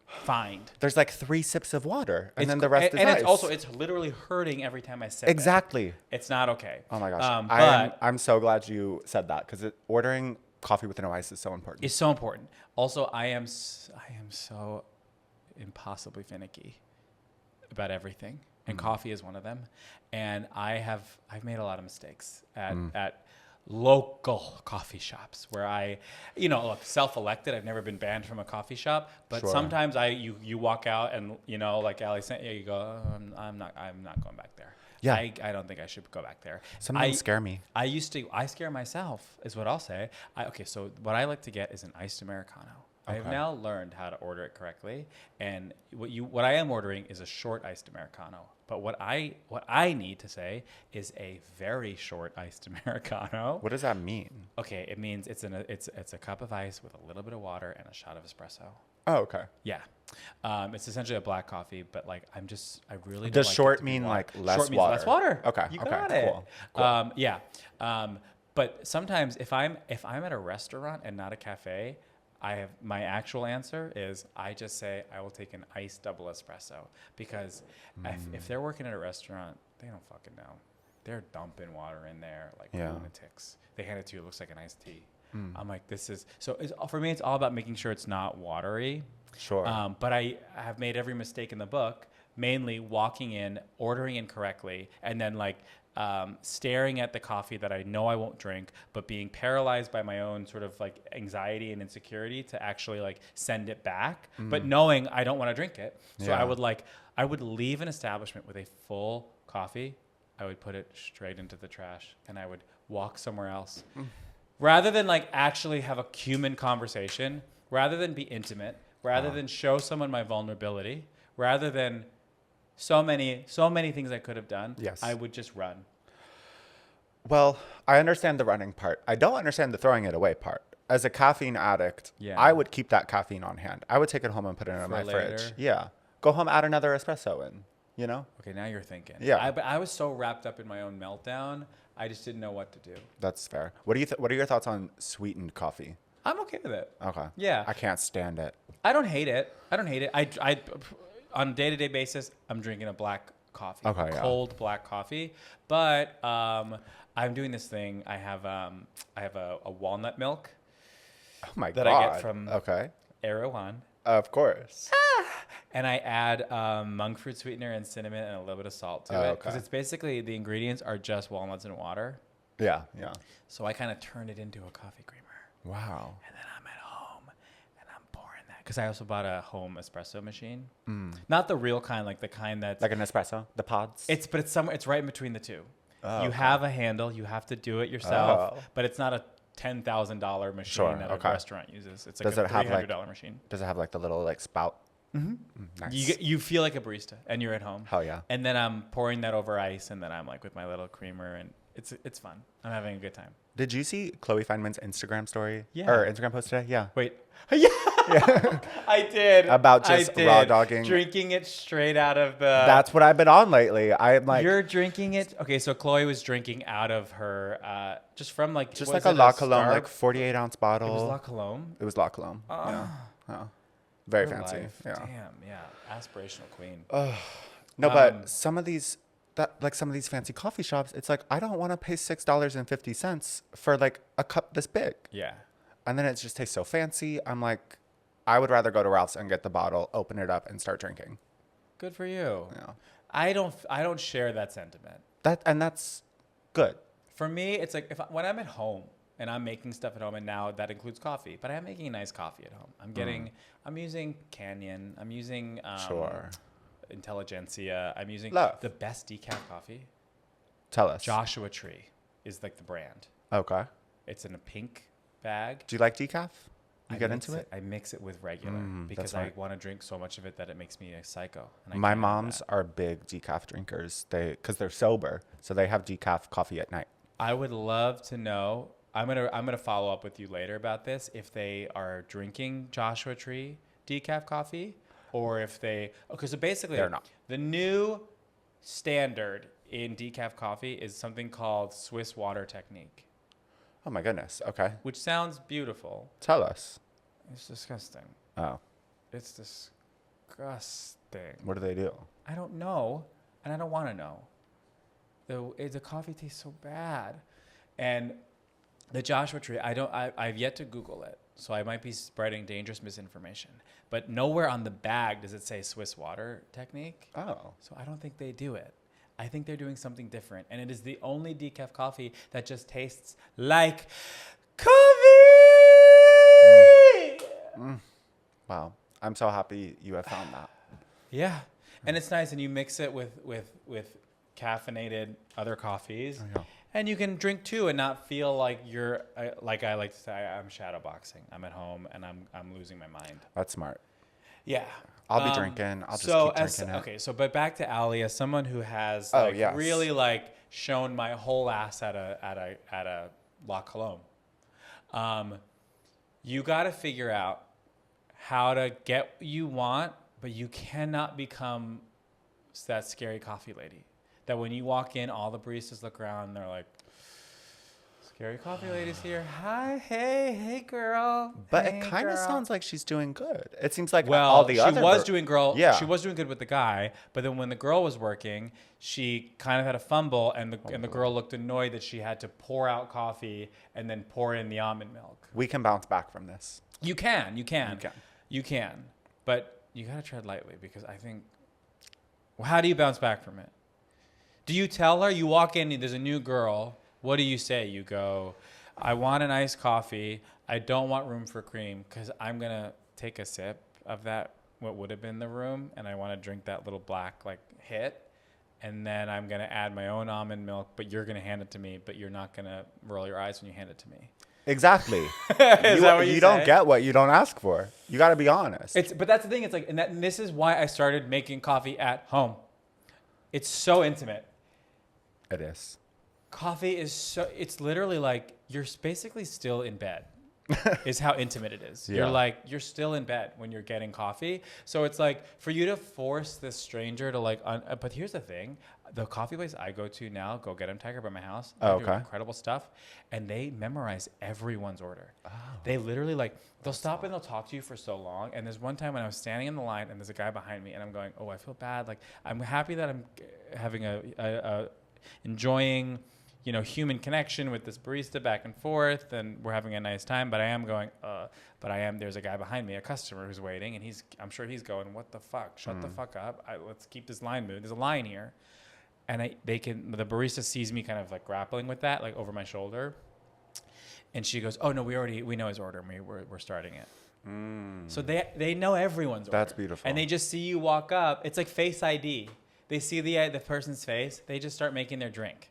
Speaker 2: fined.
Speaker 1: There's like 3 sips of water, and then the rest is ice.
Speaker 2: And it's literally hurting every time I sip
Speaker 1: Exactly.
Speaker 2: it. It's not okay.
Speaker 1: Oh my gosh. I'm so glad you said that, because ordering coffee with no ice is so important.
Speaker 2: It's so important. Also, I am so impossibly finicky about everything. And coffee is one of them. And I've made a lot of mistakes at local coffee shops where look, self-elected. I've never been banned from a coffee shop, but sometimes you walk out and like Allie said, you go, oh, I'm not going back there. Yeah. I don't think I should go back there.
Speaker 1: Some of them scare me.
Speaker 2: I scare myself is what I'll say. So what I like to get is an iced Americano. Okay. I have now learned how to order it correctly, and what I am ordering is a short iced Americano. But what I need to say is a very short iced Americano.
Speaker 1: What does that mean?
Speaker 2: Okay, it means it's a cup of ice with a little bit of water and a shot of espresso.
Speaker 1: Oh, okay.
Speaker 2: Yeah, it's essentially a black coffee, but like I really don't
Speaker 1: does
Speaker 2: like
Speaker 1: short mean like less
Speaker 2: short
Speaker 1: water?
Speaker 2: Means less water.
Speaker 1: Okay,
Speaker 2: you got it.
Speaker 1: Cool.
Speaker 2: Yeah. But sometimes if I'm at a restaurant and not a cafe, my actual answer is I just say I will take an iced double espresso, because if they're working at a restaurant, they don't fucking know. They're dumping water in there like lunatics. They hand it to you, it looks like an iced tea. I'm like, for me, it's all about making sure it's not watery.
Speaker 1: Sure.
Speaker 2: But I have made every mistake in the book, mainly walking in, ordering incorrectly, and then like staring at the coffee that I know I won't drink, but being paralyzed by my own sort of like anxiety and insecurity to actually like send it back, but knowing I don't want to drink it. So I would leave an establishment with a full coffee. I would put it straight into the trash and I would walk somewhere else. Rather than like actually have a human conversation, rather than be intimate, rather than show someone my vulnerability, rather than so many things I could have done, I would just run.
Speaker 1: Well, I understand the running part. I don't understand the throwing it away part. As a caffeine addict, I would keep that caffeine on hand. I would take it home and put it in my fridge. Yeah. Go home, add another espresso in, you know?
Speaker 2: Okay, now you're thinking.
Speaker 1: Yeah.
Speaker 2: But I was so wrapped up in my own meltdown, I just didn't know what to do.
Speaker 1: That's fair. What are your thoughts on sweetened coffee?
Speaker 2: I'm okay with it.
Speaker 1: Okay.
Speaker 2: Yeah.
Speaker 1: I can't stand it.
Speaker 2: I don't hate it. I on a day-to-day basis, I'm drinking a black coffee, cold black coffee. But I'm doing this thing. I have a walnut milk.
Speaker 1: Oh my God.
Speaker 2: That I get from Erewhon.
Speaker 1: Of course.
Speaker 2: And I add monk fruit sweetener and cinnamon and a little bit of salt to it, because it's basically the ingredients are just walnuts and water.
Speaker 1: Yeah.
Speaker 2: So I kind of turn it into a coffee creamer.
Speaker 1: Wow.
Speaker 2: And then I'm at home and because I also bought a home espresso machine. Not the real kind, like the kind that's
Speaker 1: Like an espresso, the pods.
Speaker 2: it's somewhere. It's right in between the two.
Speaker 1: Oh,
Speaker 2: You
Speaker 1: okay.
Speaker 2: have a handle. You have to do it yourself,
Speaker 1: Oh.
Speaker 2: but it's not a $10,000 machine
Speaker 1: Sure,
Speaker 2: that
Speaker 1: okay.
Speaker 2: a restaurant uses. It's like
Speaker 1: Does
Speaker 2: a
Speaker 1: it have, like-
Speaker 2: $300 machine.
Speaker 1: Does it have like the little like spout? Nice.
Speaker 2: You feel like a barista, and you're at home.
Speaker 1: Hell yeah.
Speaker 2: And then I'm pouring that over ice, and then I'm like with my little creamer, and it's fun. I'm having a good time.
Speaker 1: Did you see Chloe Feynman's Instagram story?
Speaker 2: Yeah.
Speaker 1: Or Instagram post today? Yeah.
Speaker 2: Wait, yeah, I did.
Speaker 1: About just raw dogging.
Speaker 2: drinking it straight out of the.
Speaker 1: That's what I've been on lately. I'm like,
Speaker 2: You're drinking it. Okay, so Chloe was drinking out of her, just from like
Speaker 1: just
Speaker 2: was
Speaker 1: like a
Speaker 2: it
Speaker 1: La Cologne,
Speaker 2: Star-
Speaker 1: like 48-ounce bottle.
Speaker 2: It was La Cologne.
Speaker 1: It was La Cologne. Yeah. Very
Speaker 2: Her
Speaker 1: fancy.
Speaker 2: life.
Speaker 1: Yeah.
Speaker 2: Damn. Yeah. Aspirational queen.
Speaker 1: No, but some of these fancy coffee shops, it's like I don't want to pay $6.50 for like a cup this big.
Speaker 2: Yeah.
Speaker 1: And then it just tastes so fancy. I'm like, I would rather go to Ralph's and get the bottle, open it up, and start drinking.
Speaker 2: Good for you.
Speaker 1: Yeah.
Speaker 2: I don't share that sentiment.
Speaker 1: That's good.
Speaker 2: For me, it's like when I'm at home and I'm making stuff at home, and now that includes coffee, but I'm making a nice coffee at home. I'm using Canyon. I'm using
Speaker 1: Sure.
Speaker 2: Intelligentsia. I'm using
Speaker 1: Love.
Speaker 2: the best decaf coffee.
Speaker 1: Tell us.
Speaker 2: Joshua Tree is like the brand.
Speaker 1: Okay.
Speaker 2: It's in a pink bag.
Speaker 1: Do you like decaf? You
Speaker 2: I
Speaker 1: get
Speaker 2: mix
Speaker 1: into it?
Speaker 2: I mix it with regular because
Speaker 1: that's
Speaker 2: I
Speaker 1: right.
Speaker 2: want to drink so much of it that it makes me a psycho. And I
Speaker 1: My
Speaker 2: can't have
Speaker 1: moms
Speaker 2: that.
Speaker 1: are big decaf drinkers. Because they're sober, so they have decaf coffee at night.
Speaker 2: I would love to know. I'm gonna follow up with you later about this. If they are drinking Joshua Tree decaf coffee, or if they so basically
Speaker 1: They're not.
Speaker 2: The new standard in decaf coffee is something called Swiss water technique,
Speaker 1: Oh my goodness. Okay.
Speaker 2: which sounds beautiful.
Speaker 1: Tell us.
Speaker 2: It's disgusting.
Speaker 1: Oh,
Speaker 2: It's disgusting.
Speaker 1: what do they do?
Speaker 2: I don't know, and I don't want to know. The coffee tastes so bad, and the Joshua Tree. I've yet to Google it, so I might be spreading dangerous misinformation. But nowhere on the bag does it say Swiss water technique.
Speaker 1: Oh.
Speaker 2: So I don't think they do it. I think they're doing something different, and it is the only decaf coffee that just tastes like coffee.
Speaker 1: Wow. I'm so happy you have found that.
Speaker 2: Yeah, and it's nice, and you mix it with caffeinated other coffees,
Speaker 1: Yeah.
Speaker 2: and you can drink two and not feel like you're like I like to say I'm shadowboxing. I'm at home and I'm losing my mind.
Speaker 1: That's smart.
Speaker 2: Yeah,
Speaker 1: I'll be drinking. I'll just
Speaker 2: so
Speaker 1: keep drinking it.
Speaker 2: Okay, so but back to Ali, as someone who has
Speaker 1: Oh,
Speaker 2: like,
Speaker 1: yes.
Speaker 2: really like shown my whole ass at a La Cologne. You got to figure out how to get what you want, but you cannot become that scary coffee lady. That when you walk in, all the baristas look around and they're like, "Scary coffee lady's here. Hi, hey, girl."
Speaker 1: But
Speaker 2: Hey,
Speaker 1: it kind of
Speaker 2: girl."
Speaker 1: sounds like she's doing good. It seems like
Speaker 2: Well,
Speaker 1: all the other.
Speaker 2: she was doing
Speaker 1: Yeah.
Speaker 2: She was doing good with the guy, but then when the girl was working, she kind of had a fumble, and the girl looked annoyed that she had to pour out coffee and then pour in the almond milk.
Speaker 1: We can bounce back from this.
Speaker 2: You can, but you gotta tread lightly because I think. Well, how do you bounce back from it? Do you tell her? You walk in, there's a new girl. What do you say? You go, "I want an iced coffee. I don't want room for cream because I'm gonna take a sip of that what would have been the room, and I want to drink that little black like hit, and then I'm gonna add my own almond milk. But you're gonna hand it to me, but you're not gonna roll your eyes when you hand it to me."
Speaker 1: Exactly.
Speaker 2: Is that what you
Speaker 1: don't
Speaker 2: say?
Speaker 1: get what you don't ask for. You got to be honest.
Speaker 2: But that's the thing. It's like, and this is why I started making coffee at home. It's so intimate.
Speaker 1: It is.
Speaker 2: Coffee is so, it's literally like you're basically still in bed is how intimate it is.
Speaker 1: Yeah.
Speaker 2: You're like, you're still in bed when you're getting coffee. So it's like for you to force this stranger to like, but here's the thing. The coffee place I go to now, Go Get 'em Tiger by my house. They're doing incredible stuff. And they memorize everyone's order. Oh. They literally like, they'll stop and they'll talk to you for so long. And there's one time when I was standing in the line and there's a guy behind me and I'm going, "Oh, I feel bad. Like I'm happy that I'm having enjoying, you know, human connection with this barista back and forth, and we're having a nice time. But I am going, there's a guy behind me, a customer who's waiting, and I'm sure he's going, what the fuck? Shut the fuck up. Let's keep this line moving. There's a line here. And the barista sees me kind of like grappling with that, like over my shoulder. And she goes, "Oh no, we know his order, and we're starting it." So they know everyone's order.
Speaker 1: That's beautiful.
Speaker 2: And they just see you walk up. It's like Face ID. They see the person's face. They just start making their drink.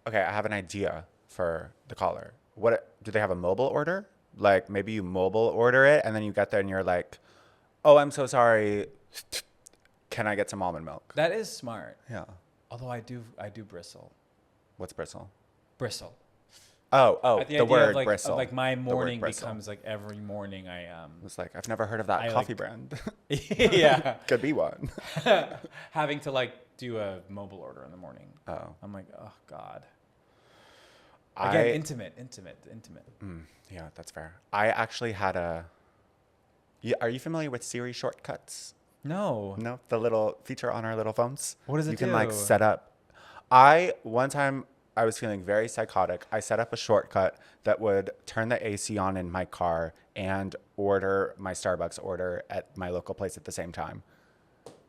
Speaker 1: Okay, I have an idea for the caller. What do they have a mobile order? Like maybe you mobile order it and then you get there and you're like, "Oh, I'm so sorry. Can I get some almond milk?"
Speaker 2: That is smart.
Speaker 1: Yeah.
Speaker 2: Although I do bristle.
Speaker 1: What's bristle?
Speaker 2: Bristle.
Speaker 1: Oh, the word
Speaker 2: of
Speaker 1: bristle.
Speaker 2: like my morning
Speaker 1: bristle.
Speaker 2: becomes like every morning I
Speaker 1: It's like I've never heard of that coffee brand.
Speaker 2: yeah.
Speaker 1: Could be one.
Speaker 2: Having to like do a mobile order in the morning.
Speaker 1: Oh.
Speaker 2: I'm like, oh God. Again, intimate.
Speaker 1: Yeah, that's fair. I actually had are you familiar with Siri shortcuts?
Speaker 2: No.
Speaker 1: No, the little feature on our little phones.
Speaker 2: What does it
Speaker 1: You can
Speaker 2: do?
Speaker 1: like set up. One time I was feeling very psychotic. I set up a shortcut that would turn the AC on in my car and order my Starbucks order at my local place at the same time.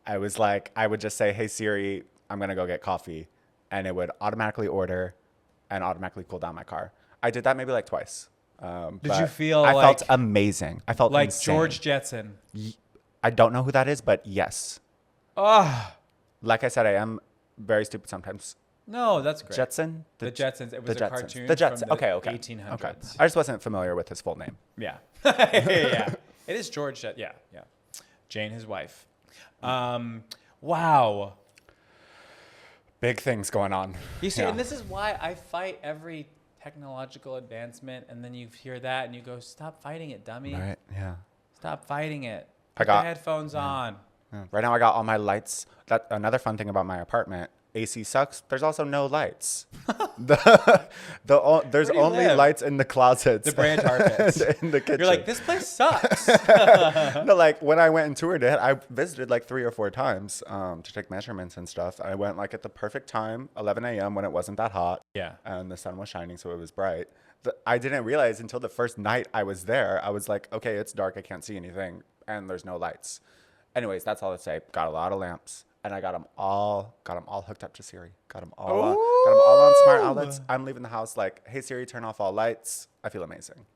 Speaker 1: I would just say, "Hey Siri, I'm going to go get coffee." And it would automatically order and automatically cool down my car. I did that maybe like twice.
Speaker 2: Did you feel
Speaker 1: I
Speaker 2: like...
Speaker 1: felt amazing. I felt
Speaker 2: like
Speaker 1: insane.
Speaker 2: George Jetson.
Speaker 1: I don't know who that is, but yes.
Speaker 2: Oh,
Speaker 1: Like I said, I am very stupid sometimes.
Speaker 2: no, that's great.
Speaker 1: Jetson?
Speaker 2: The Jetsons. It was
Speaker 1: the
Speaker 2: a
Speaker 1: Jetsons.
Speaker 2: cartoon
Speaker 1: The Jetsons.
Speaker 2: from the
Speaker 1: Okay.
Speaker 2: 1800s.
Speaker 1: Okay. I just wasn't familiar with his full name.
Speaker 2: Yeah. Yeah. It is George Jet. Yeah. Jane, his wife. Wow.
Speaker 1: Big things going on.
Speaker 2: You see,
Speaker 1: Yeah.
Speaker 2: and this is why I fight every technological advancement, and then you hear that and you go, "Stop fighting it, dummy.
Speaker 1: Right. Yeah.
Speaker 2: Stop fighting it.
Speaker 1: I
Speaker 2: Put
Speaker 1: got-
Speaker 2: the headphones on."
Speaker 1: Yeah. Right now I got all my lights. That another fun thing about my apartment. AC sucks. There's also no lights. There's
Speaker 2: Where do you
Speaker 1: only
Speaker 2: live?
Speaker 1: lights in the closets.
Speaker 2: The brand carpets.
Speaker 1: in the kitchen.
Speaker 2: You're like, "This place sucks."
Speaker 1: No, like when I went and toured it, I visited like 3 or 4 times to take measurements and stuff. I went like at the perfect time, 11 a.m. when it wasn't that hot.
Speaker 2: Yeah.
Speaker 1: And the sun was shining, so it was bright. I didn't realize until the first night I was there. I was like, okay, it's dark. I can't see anything. And there's no lights. Anyways, that's all to say. Got a lot of lamps. And I got them all hooked up to Siri. Got them all on smart outlets. I'm leaving the house like, "Hey Siri, turn off all lights." I feel amazing.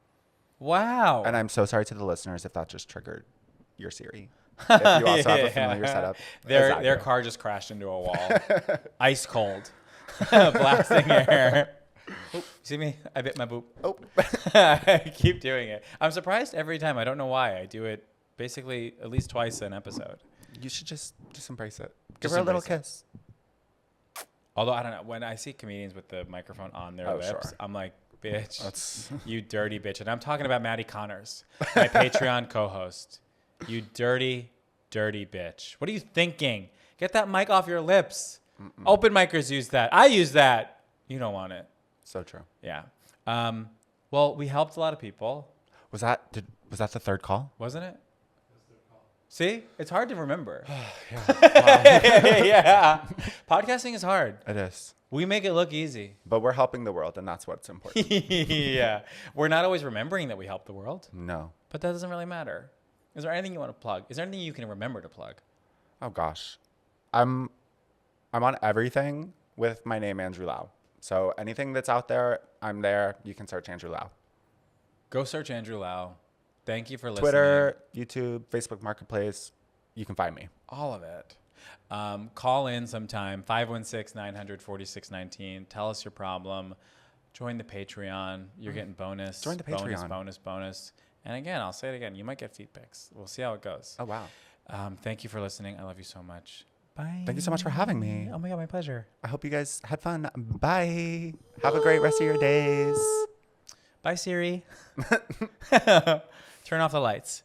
Speaker 2: Wow.
Speaker 1: And I'm so sorry to the listeners if that just triggered your Siri. If you also have a familiar setup.
Speaker 2: Their car just crashed into a wall. Ice cold. Blasting air. Oh, see me? I bit my boob.
Speaker 1: Oh.
Speaker 2: I keep doing it. I'm surprised every time. I don't know why. I do it basically at least twice an episode.
Speaker 1: You should just embrace it. Give
Speaker 2: Just
Speaker 1: her a little
Speaker 2: embrace
Speaker 1: kiss.
Speaker 2: Although, I don't know. When I see comedians with the microphone on their lips,
Speaker 1: sure.
Speaker 2: I'm like, "Bitch,
Speaker 1: That's
Speaker 2: you dirty bitch." And I'm talking about Maddie Connors, my Patreon co-host. You dirty, dirty bitch. What are you thinking? Get that mic off your lips. Open micers use that. I use that. You don't want it.
Speaker 1: so true.
Speaker 2: Yeah. Well, we helped a lot of people,
Speaker 1: Was that the third call?
Speaker 2: wasn't it? See? It's hard to remember.
Speaker 1: Yeah.
Speaker 2: Yeah. Podcasting is hard.
Speaker 1: It is.
Speaker 2: We make it look easy.
Speaker 1: But we're helping the world, and that's what's important.
Speaker 2: Yeah. We're not always remembering that we help the world,
Speaker 1: No.
Speaker 2: but that doesn't really matter. Is there anything you want to plug? Is there anything you can remember to plug?
Speaker 1: Oh gosh. I'm on everything with my name Andrew Lowe. So anything that's out there, I'm there. You can search Andrew Lowe.
Speaker 2: Go search Andrew Lowe. Thank you for listening.
Speaker 1: Twitter, YouTube, Facebook Marketplace. You can find me.
Speaker 2: All of it. Call in sometime, 516-900-4619. Tell us your problem. Join the Patreon. You're getting bonus.
Speaker 1: Join the Patreon.
Speaker 2: Bonus. And again, I'll say it again. You might get feed pics. We'll see how it goes.
Speaker 1: Oh, wow.
Speaker 2: Thank you for listening. I love you so much. Bye.
Speaker 1: Thank you so much for having me.
Speaker 2: Oh my God, my pleasure.
Speaker 1: I hope you guys had fun. Bye. Have a great rest of your days.
Speaker 2: Bye, Siri. Turn off the lights.